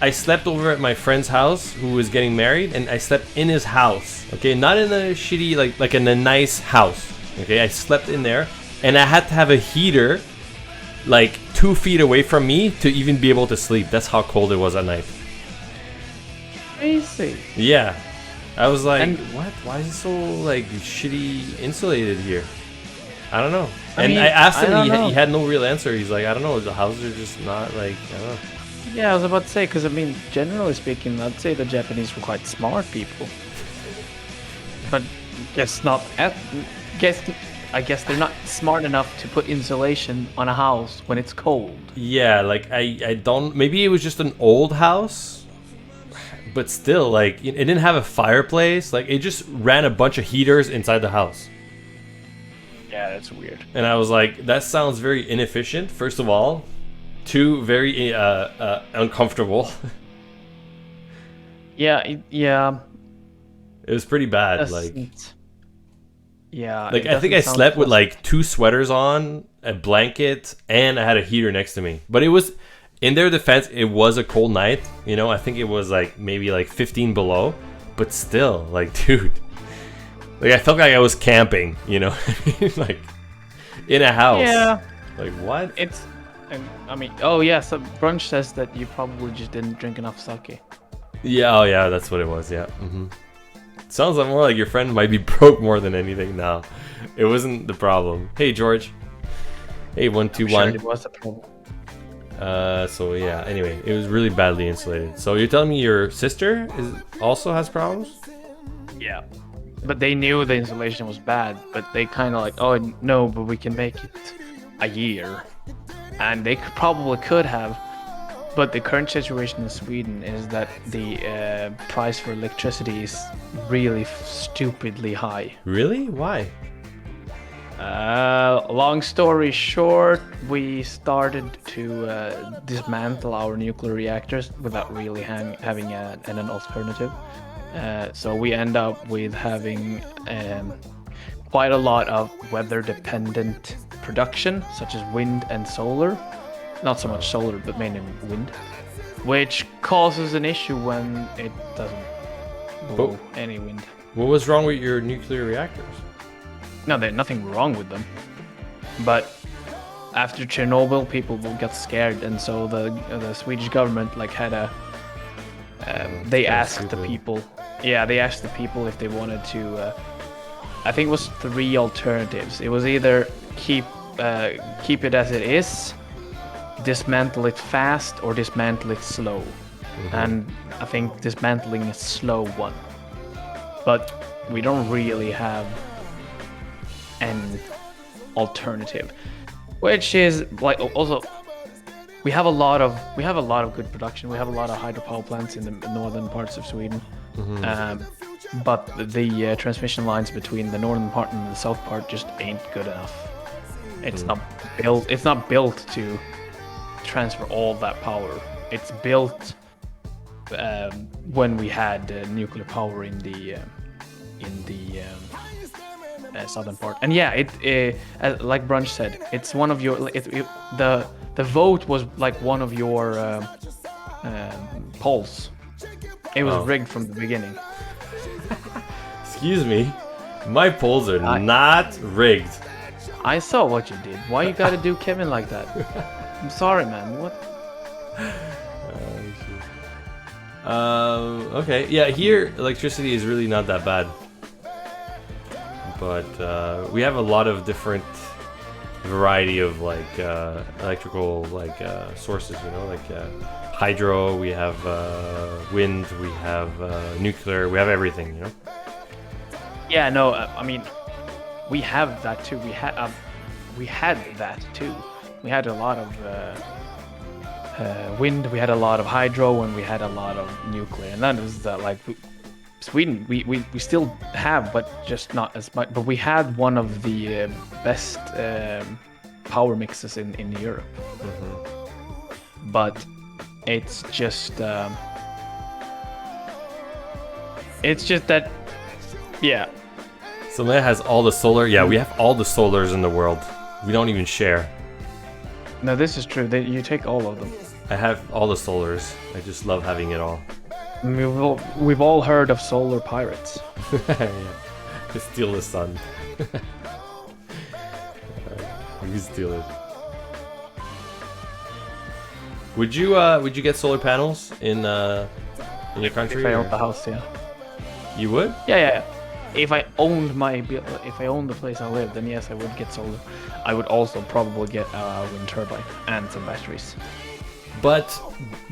Speaker 1: I slept over at my friend's house who was getting married, and I slept in his house, okay? Not in a shitty, like in a nice house, okay? I slept in there, and I had to have a heater like 2 feet away from me to even be able to sleep. That's how cold it was at night.
Speaker 2: Crazy.
Speaker 1: Yeah. I was like, what? Why is it so like shitty insulated here? I don't know. I asked him, he had no real answer. He's like, I don't know, the houses are just not like, I don't know.
Speaker 2: Yeah, I was about to say, because I mean, generally speaking, I'd say the Japanese were quite smart people. But I guess they're not smart enough to put insulation on a house when it's cold.
Speaker 1: Yeah, like I don't. Maybe it was just an old house, but still, like it didn't have a fireplace. Like it just ran a bunch of heaters inside the house.
Speaker 2: Yeah, that's weird.
Speaker 1: And I was like, that sounds very inefficient. First of all, two, very uncomfortable.
Speaker 2: Yeah.
Speaker 1: It was pretty bad.
Speaker 2: Yeah.
Speaker 1: Like I think I slept with like 2 sweaters on, a blanket, and I had a heater next to me. But it was, in their defense, it was a cold night. You know, I think it was like maybe like 15 below. But still, like, dude, like I felt like I was camping. You know, like in a house.
Speaker 2: Yeah.
Speaker 1: Like what?
Speaker 2: I mean, oh yeah. So Brunch says that you probably just didn't drink enough sake.
Speaker 1: Yeah. Oh yeah, that's what it was. Yeah. Mm-hmm. Sounds like more like your friend might be broke more than anything now. It wasn't the problem. Hey, George. Hey, 121.
Speaker 2: Sure it was a problem.
Speaker 1: So yeah, anyway, it was really badly insulated. So you're telling me your sister also has problems?
Speaker 2: Yeah. But they knew the insulation was bad, but they kind of like, oh no, but we can make it a year. And they probably could have. But the current situation in Sweden is that the price for electricity is really stupidly high.
Speaker 1: Really? Why?
Speaker 2: Long story short, we started to dismantle our nuclear reactors without really having an alternative. So we end up with having quite a lot of weather-dependent production, such as wind and solar. Not so much solar, but mainly wind, which causes an issue when it doesn't blow any wind.
Speaker 1: What was wrong with your nuclear reactors?
Speaker 2: No, there's nothing wrong with them. But after Chernobyl, people got scared, and so the Swedish government like had a. They asked the people. Yeah, they asked the people if they wanted to. I think it was 3 alternatives. It was either keep it as it is, dismantle it fast, or dismantle it slow. Mm-hmm. And I think dismantling is slow one. But we don't really have an alternative, which is like also we have a lot of good production. We have a lot of hydropower plants in the northern parts of Sweden. Mm-hmm. But the transmission lines between the northern part and the south part just ain't good enough. It's not built to transfer all that power. It's built when we had nuclear power in the southern part. And yeah, it like Brunch said, it's one of your the vote was like one of your polls. It was rigged from the beginning.
Speaker 1: Excuse me, my polls are not rigged.
Speaker 2: I saw what you did. Why you gotta do Kevin like that? I'm sorry, man. What?
Speaker 1: Okay. Yeah, here electricity is really not that bad. But we have a lot of different variety of like electrical sources, you know, like hydro, we have wind, we have nuclear, we have everything, you know.
Speaker 2: Yeah, no, I mean, we have that too. We had that too. We had a lot of wind, we had a lot of hydro, and we had a lot of nuclear. And that is like Sweden, we still have, but just not as much. But we had one of the best power mixes in Europe. Mm-hmm. But it's just that, yeah.
Speaker 1: Somebody has all the solar. Yeah, we have all the solars in the world. We don't even share.
Speaker 2: No, this is true. You take all of them.
Speaker 1: I have all the solars. I just love having it all.
Speaker 2: We've all heard of solar pirates.
Speaker 1: Yeah. To steal the sun. We can steal it. Would you get solar panels in your country?
Speaker 2: If I owned the house, yeah.
Speaker 1: You would?
Speaker 2: Yeah. If I owned the place I live, then yes, I would get solar. I would also probably get a wind turbine and some batteries.
Speaker 1: But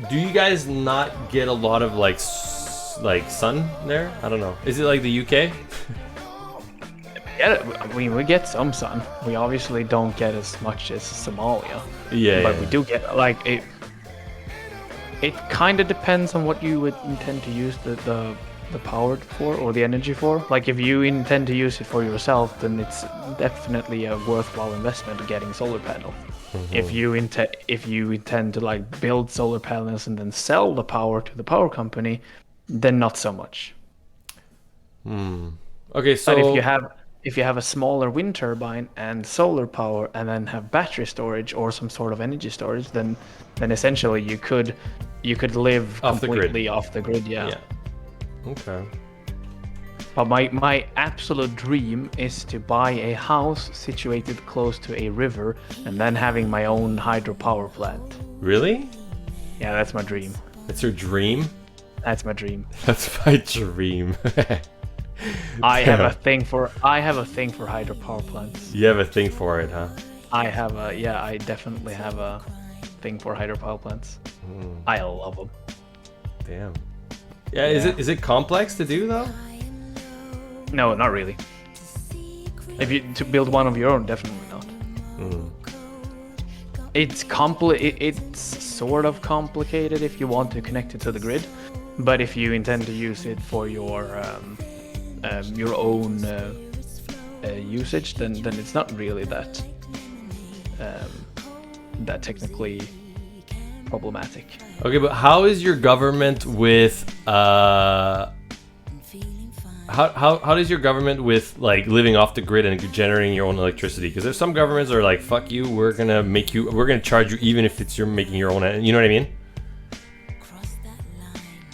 Speaker 1: do you guys not get a lot of like sun there? I don't know. Is it like the UK?
Speaker 2: Yeah, we get some sun. We obviously don't get as much as Somalia.
Speaker 1: Yeah.
Speaker 2: But we do get like it. It kind of depends on what you would intend to use the power for or the energy for. Like if you intend to use it for yourself, then it's definitely a worthwhile investment getting solar panel. Mm-hmm. If you intend to like build solar panels and then sell the power to the power company, then not so much.
Speaker 1: Okay, so
Speaker 2: but if you have a smaller wind turbine and solar power and then have battery storage or some sort of energy storage, then essentially you could live completely off the grid. Yeah.
Speaker 1: Okay.
Speaker 2: But my absolute dream is to buy a house situated close to a river and then having my own hydropower plant.
Speaker 1: Really?
Speaker 2: Yeah, that's my dream.
Speaker 1: That's your dream?
Speaker 2: That's my dream.
Speaker 1: That's my dream.
Speaker 2: I have a thing for hydropower plants.
Speaker 1: You have a thing for it, huh?
Speaker 2: I definitely have a thing for hydropower plants. I love them.
Speaker 1: Damn. Yeah, is it complex to do though?
Speaker 2: No, not really. To build one of your own, definitely not. It's sort of complicated if you want to connect it to the grid, but if you intend to use it for your own usage, then it's not really that technically problematic.
Speaker 1: Okay, but how is your government with how does your government with like living off the grid and generating your own electricity? Because there's some governments that are like, fuck you, we're gonna charge you even if you're making your own. You know what I mean?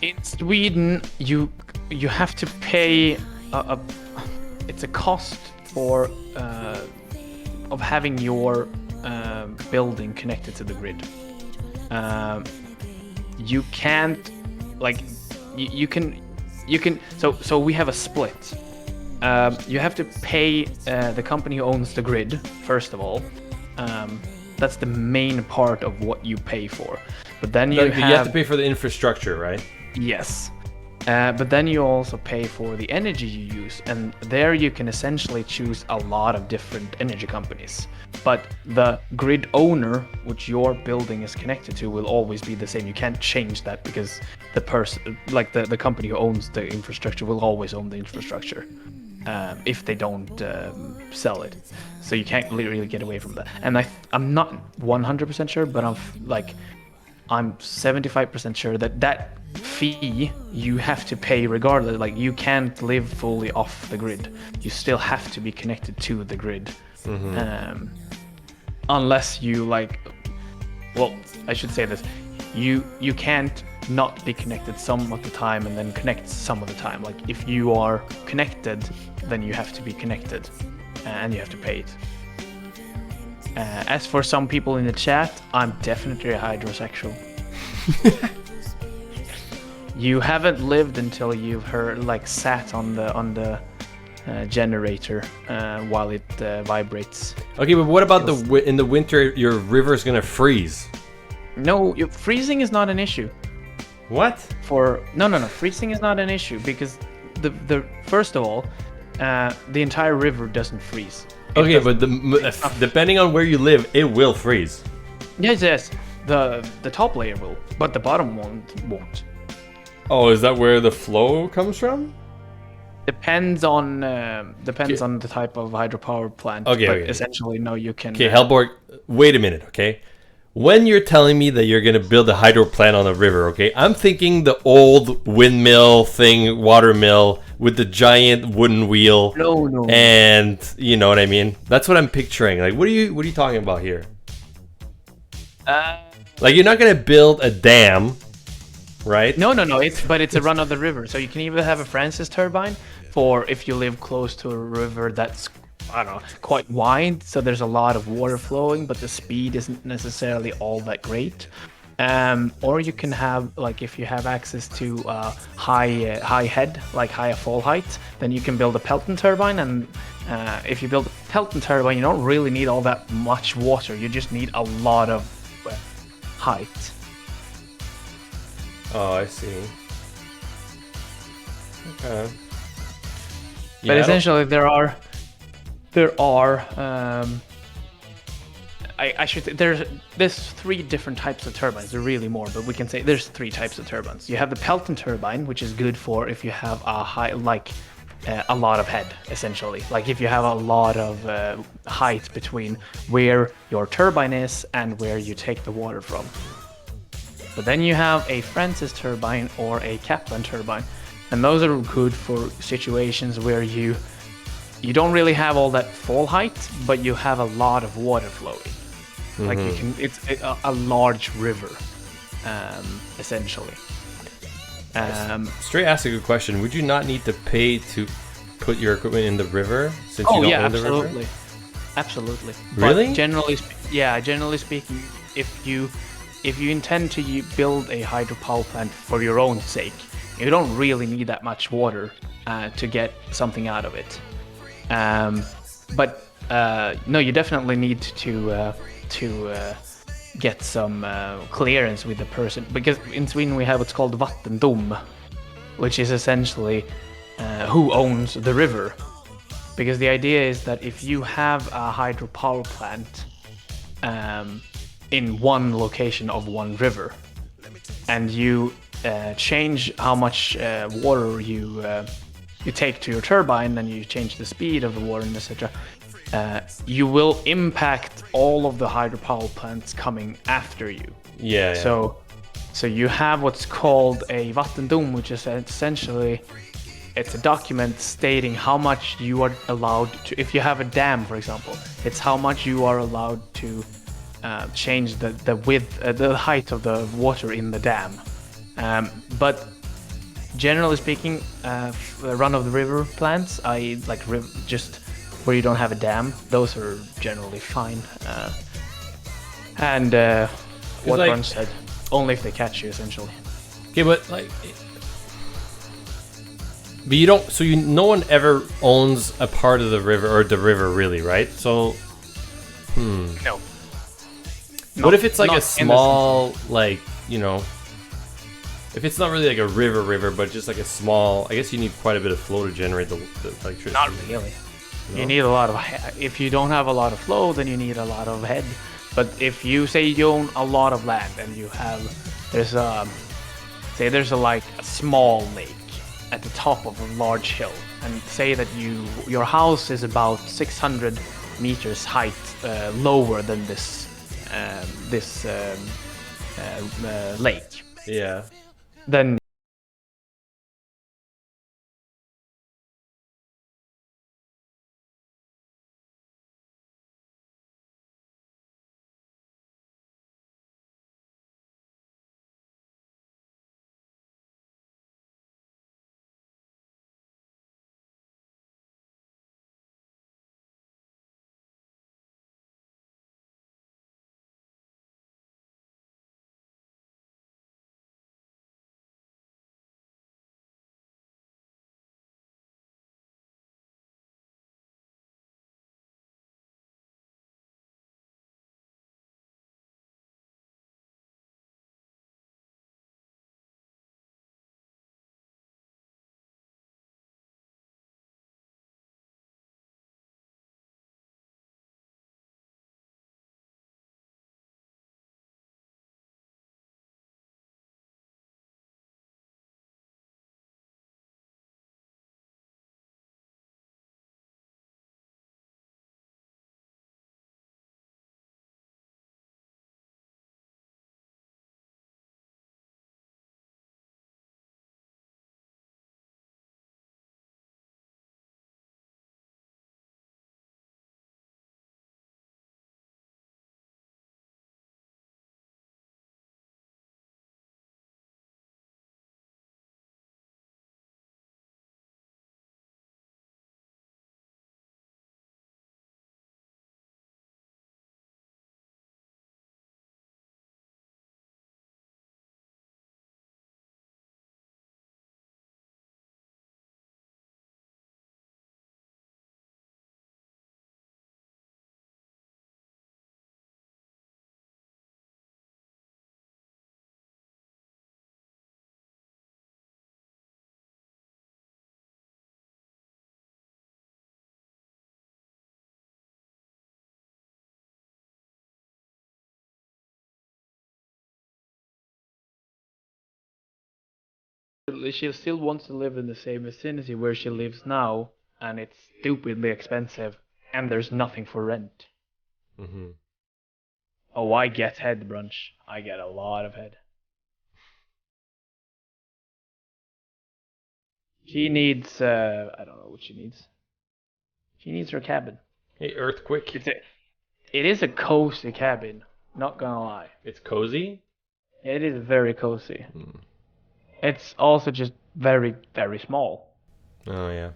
Speaker 2: In Sweden, you have to pay it's a cost for of having your building connected to the grid. You can't like you can so we have a split. You have to pay the company who owns the grid first of all. That's the main part of what you pay for. But then you
Speaker 1: have to pay for the infrastructure, right?
Speaker 2: Yes. But then you also pay for the energy you use, and there you can essentially choose a lot of different energy companies. But the grid owner, which your building is connected to, will always be the same. You can't change that because the person, like the company who owns the infrastructure, will always own the infrastructure if they don't sell it. So you can't really get away from that. And I'm not 100% sure, but I'm 75% sure that fee you have to pay regardless. Like, you can't live fully off the grid. You still have to be connected to the grid. Unless you well, I should say this, you can't not be connected some of the time and then connect some of the time. Like, if you are connected, then you have to be connected and you have to pay it. As for some people in the chat, I'm definitely a hydrosexual. You haven't lived until you've sat on the generator while it vibrates.
Speaker 1: Okay, but what about in the winter? Your river's gonna freeze.
Speaker 2: No, freezing is not an issue.
Speaker 1: What?
Speaker 2: No. Freezing is not an issue because the first of all, the entire river doesn't freeze.
Speaker 1: Okay, but depending on where you live, it will freeze.
Speaker 2: Yes. The top layer will, but the bottom won't.
Speaker 1: Oh, is that where the flow comes from?
Speaker 2: Depends on the type of hydropower plant.
Speaker 1: Okay.
Speaker 2: Essentially, no, you can.
Speaker 1: Okay, Hellborg, wait a minute, okay? When you're telling me that you're gonna build a hydro plant on a river, okay, I'm thinking the old windmill thing, water mill with the giant wooden wheel.
Speaker 2: No.
Speaker 1: And you know what I mean? That's what I'm picturing. Like, what are you talking about here? Like, you're not gonna build a dam, right?
Speaker 2: No. It's a run of the river. So you can either have a Francis turbine for if you live close to a river that's, I don't know, quite wide, so there's a lot of water flowing, but the speed isn't necessarily all that great. Or you can have, like, if you have access to high head, like higher fall height, then you can build a Pelton turbine. And if you build a Pelton turbine, you don't really need all that much water. You just need a lot of height.
Speaker 1: Oh, I see. Okay.
Speaker 2: But essentially, there's three different types of turbines. There are really more, but we can say there's three types of turbines. You have the Pelton turbine, which is good for if you have a lot of head, essentially. Like, if you have a lot of height between where your turbine is and where you take the water from. But then you have a Francis turbine or a Kaplan turbine, and those are good for situations where you don't really have all that fall height, but you have a lot of water flowing. Like, it's a large river, essentially.
Speaker 1: Straight ask a good question. Would you not need to pay to put your equipment in the river since you don't own the river?
Speaker 2: Absolutely.
Speaker 1: Really?
Speaker 2: But generally speaking, if you intend to build a hydropower plant for your own sake, you don't really need that much water to get something out of it. But no, you definitely need to get some clearance with the person, because in Sweden we have what's called vattendom, which is essentially who owns the river. Because the idea is that if you have a hydropower plant in one location of one river, and you change how much water you you take to your turbine, then you change the speed of the water and etc. You will impact all of the hydropower plants coming after you.
Speaker 1: Yeah.
Speaker 2: So you have what's called a vattendom, which is essentially it's a document stating how much you are allowed to. If you have a dam, for example, it's how much you are allowed to change the width, the height of the water in the dam. But generally speaking, run-of-the-river plants, I like just where you don't have a dam, those are generally fine. And what
Speaker 1: like,
Speaker 2: Ron said, only if they catch you, essentially.
Speaker 1: Okay, but like, but you don't. So no one ever owns a part of the river or the river, really, right? So,
Speaker 2: No.
Speaker 1: what if it's like a
Speaker 2: Not
Speaker 1: small, like, if it's not really like a river, but just like a small. I guess you need quite a bit of flow to generate the electricity.
Speaker 2: Not really.
Speaker 1: No?
Speaker 2: You need a lot of. If you don't have a lot of flow, then you need a lot of head. But if you say you own a lot of land and you have, there's like a small lake at the top of a large hill, and say that your house is about 600 meters height lower than this lake.
Speaker 1: Yeah.
Speaker 2: Then she still wants to live in the same vicinity where she lives now, and it's stupidly expensive, and there's nothing for rent.
Speaker 1: Mm-hmm.
Speaker 2: Oh, I get head, brunch. I get a lot of head. She needs, I don't know what she needs. She needs her cabin.
Speaker 1: Hey, earthquake.
Speaker 2: It is a cozy cabin, not gonna lie.
Speaker 1: It's cozy.
Speaker 2: It is very cozy. It's also just very, very small.
Speaker 1: Oh yeah.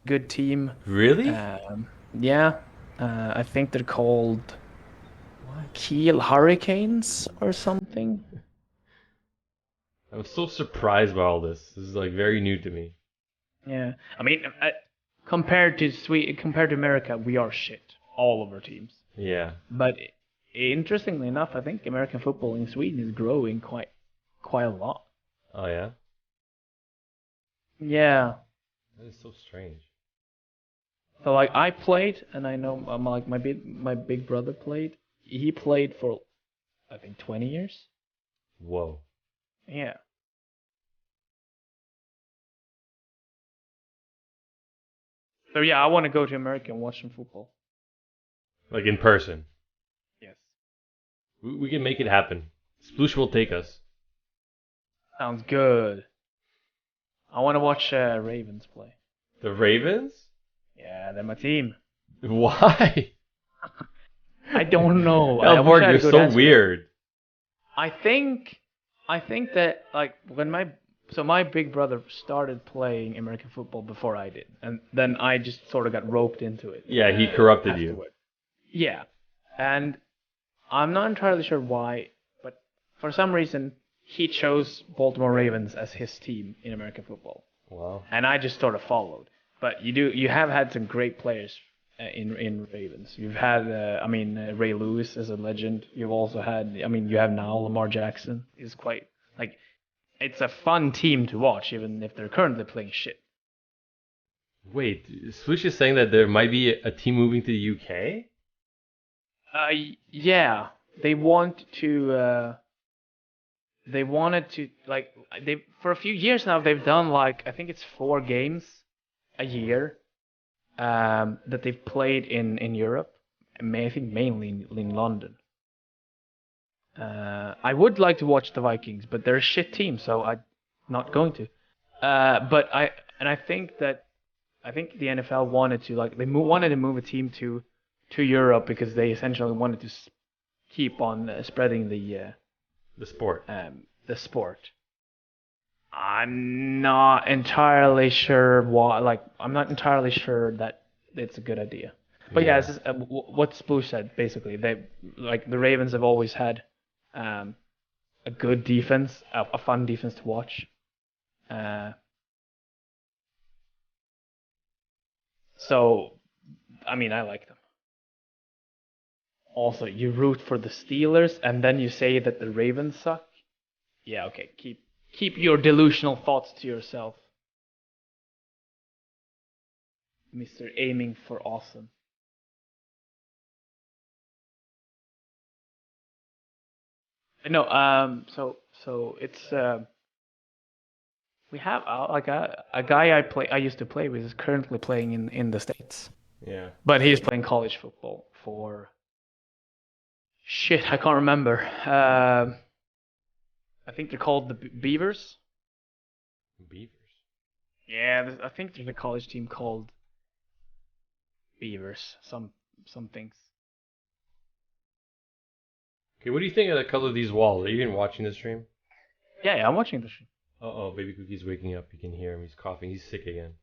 Speaker 2: good team.
Speaker 1: Really?
Speaker 2: Yeah, I think they're called
Speaker 1: What?
Speaker 2: Kiel Hurricanes or something.
Speaker 1: I'm so surprised by all this. This is like very new to me.
Speaker 2: Yeah, I mean, compared to America, we are shit. All of our teams.
Speaker 1: Yeah.
Speaker 2: But interestingly enough, I think American football in Sweden is growing quite a lot.
Speaker 1: Oh yeah.
Speaker 2: Yeah.
Speaker 1: That is so strange.
Speaker 2: So like I played, and I know like my big brother played. He played for I think 20 years.
Speaker 1: Whoa.
Speaker 2: Yeah. So yeah, I want to go to America and watch some football.
Speaker 1: Like in person.
Speaker 2: Yes.
Speaker 1: We can make it happen. Sploosh will take us.
Speaker 2: Sounds good. I want to watch Ravens play.
Speaker 1: The Ravens?
Speaker 2: Yeah, they're my team.
Speaker 1: Why?
Speaker 2: I don't know. I wish
Speaker 1: Elborg,
Speaker 2: I had
Speaker 1: you're
Speaker 2: a good
Speaker 1: so
Speaker 2: answer.
Speaker 1: weird.
Speaker 2: I think I think that like when my big brother started playing American football before I did, and then I just sort of got roped into it
Speaker 1: Yeah, he corrupted you.
Speaker 2: afterward. Yeah, and I'm not entirely sure why, but for some reason he chose Baltimore Ravens as his team in American football,
Speaker 1: Wow.
Speaker 2: and I just sort of followed. But you have had some great players in Ravens. You've had Ray Lewis is a legend. You've also had you have now Lamar Jackson is quite like it's a fun team to watch even if they're currently playing shit.
Speaker 1: Wait, Sploosh is saying that there might be a team moving to the UK?
Speaker 2: Yeah, they want to. They wanted to like they for a few years now they've done like I think it's 4 games a year that they've played in Europe. I think mainly in London. I would like to watch the Vikings, but they're a shit team, so I'm not going to. But I think that I think the NFL wanted to like wanted to move a team to Europe because they essentially wanted to keep on spreading
Speaker 1: The sport.
Speaker 2: the sport. I'm not entirely sure why. Like, I'm not entirely sure that it's a good idea. But yeah,
Speaker 1: Yeah.
Speaker 2: it's just, what Sploosh said basically. They like the Ravens have always had um, a good defense, a fun defense to watch. Uh, so, I mean, I like them. Also, you root for the Steelers, and then you say that the Ravens suck. Yeah, okay. Keep your delusional thoughts to yourself, Mister Aiming for Awesome. No, so it's we have like a guy I used to play with is currently playing in the States,
Speaker 1: Yeah.
Speaker 2: but he's playing college football for shit I can't remember. I think they're called the Beavers.
Speaker 1: Beavers.
Speaker 2: Yeah, I think there's a college team called Beavers. Some things.
Speaker 1: Okay, what do you think of the color of these walls? Are you even watching the stream?
Speaker 2: Yeah, I'm watching the show.
Speaker 1: Oh, baby Cookie's waking up. You can hear him. He's coughing. He's sick again.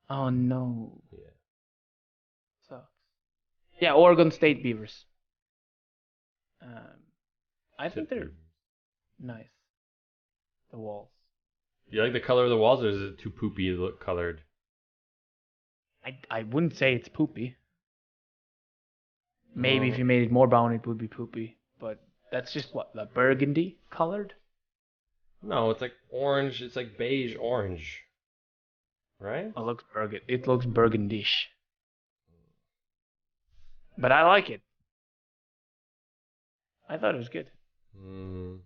Speaker 2: Oh no,
Speaker 1: Yeah.
Speaker 2: sucks. Yeah, Oregon State Beavers. Um, I think they're nice. The walls.
Speaker 1: Do you like the color of the walls, or is it too poopy to look colored?
Speaker 2: I wouldn't say it's poopy. Maybe if
Speaker 1: No.
Speaker 2: you made it more brown, it would be poopy. But that's just what the burgundy colored.
Speaker 1: No, it's like orange. It's like beige orange, right?
Speaker 2: It looks burgundish. But I like it. I thought it was good.
Speaker 1: Hmm.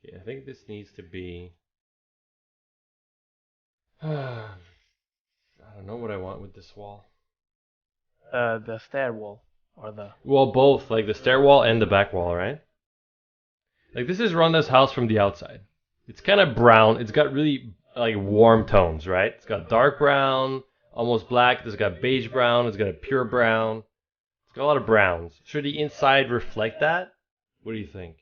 Speaker 1: Okay, I think this needs to be. I don't know what I want with this wall.
Speaker 2: The stair wall or the
Speaker 1: Well, both, like the stair wall and the back wall, right? Like this is Rhonda's house from the outside. It's kind of brown. It's got really like warm tones, right? It's got dark brown, almost black. It's got beige brown. It's got a pure brown. It's got a lot of browns. Should the inside reflect that? What do you think?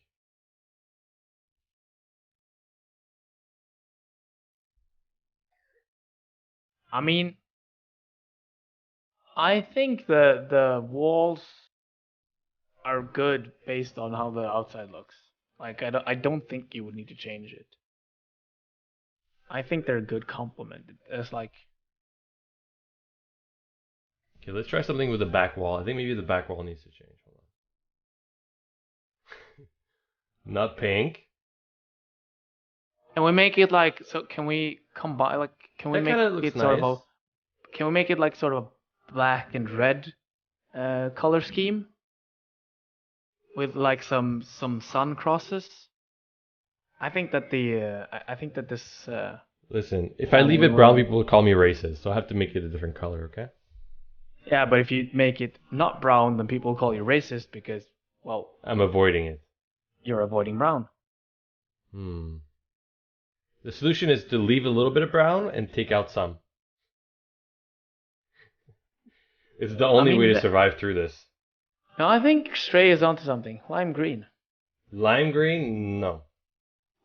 Speaker 2: I mean, I think the walls are good based on how the outside looks. Like I don't think you would need to change it. I think they're a good complement. It's like
Speaker 1: Okay, let's try something with the back wall. I think maybe the back wall needs to change. Hold on. Not pink.
Speaker 2: can we make it like so? Can we combine like can we
Speaker 1: That
Speaker 2: make
Speaker 1: kind of looks
Speaker 2: it sort of
Speaker 1: nice.
Speaker 2: a can we make it like sort of a black and red color scheme with like some sun crosses? I think that I think that this
Speaker 1: Listen, if I leave it brown, people will call me racist, so I have to make it a different color, okay?
Speaker 2: yeah, but if you make it not brown, then people call you racist because well
Speaker 1: I'm avoiding it.
Speaker 2: you're avoiding brown.
Speaker 1: Hmm. The solution is to leave a little bit of brown and take out some. It's the only way to survive through this.
Speaker 2: No, I think Stray is onto something. Lime green.
Speaker 1: Lime green? No.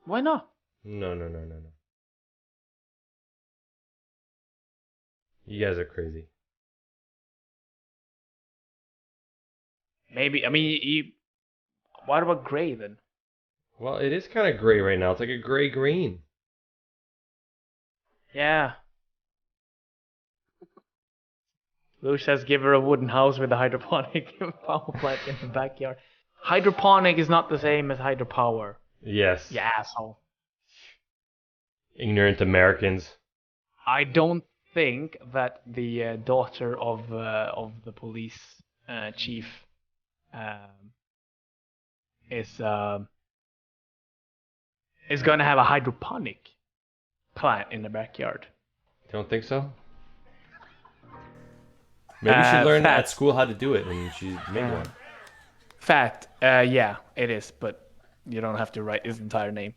Speaker 2: Why not?
Speaker 1: No, no, no, no, no. You guys are crazy.
Speaker 2: Maybe. I mean, what about gray then?
Speaker 1: Well, it is kind of gray right now. It's like a gray green.
Speaker 2: Yeah. Lou says give her a wooden house with a hydroponic power plant in the backyard. Hydroponic is not the same as hydropower.
Speaker 1: Yes.
Speaker 2: You asshole.
Speaker 1: Ignorant Americans.
Speaker 2: I don't think that the daughter of the police chief um, is going to have a hydroponic plant in the backyard.
Speaker 1: Don't think so? Maybe she learned at
Speaker 2: Fact.
Speaker 1: school how to do it and she made one.
Speaker 2: Fact. Yeah, it is, but you don't have to write his entire name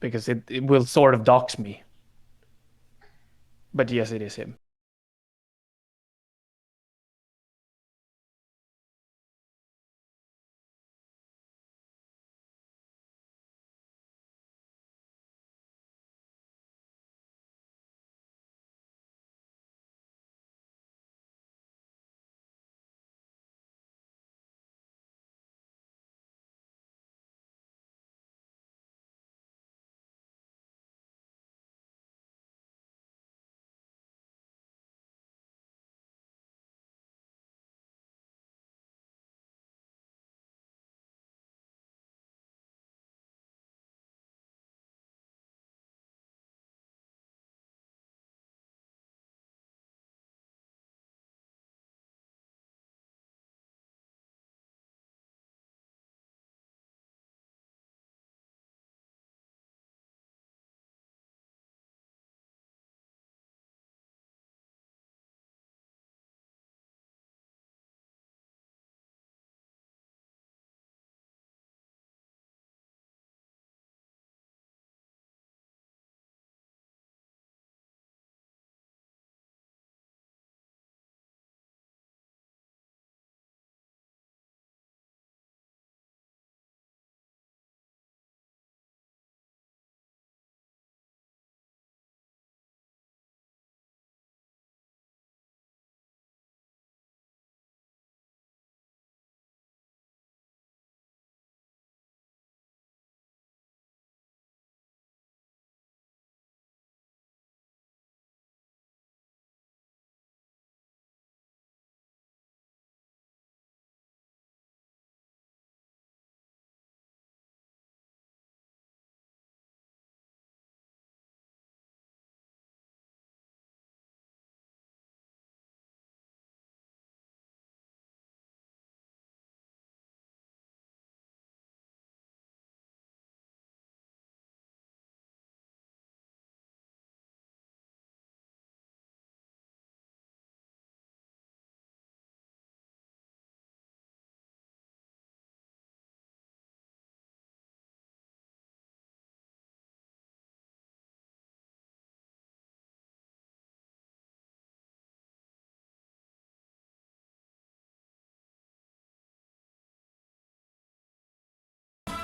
Speaker 2: because it will sort of dox me. But yes, it is him.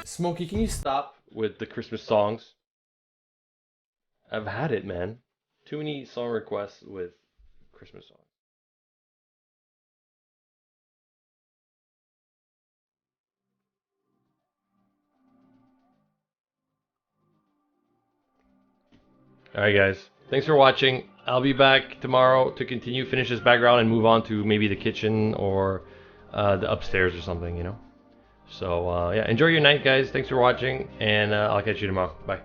Speaker 1: Smokey, can you stop with the Christmas songs? I've had it, man. Too many song requests with Christmas songs. Alright guys, thanks for watching. I'll be back tomorrow to continue, finish this background, and move on to maybe the kitchen or the upstairs or something, you know. So yeah, enjoy your night guys. Thanks for watching, and I'll catch you tomorrow. Bye.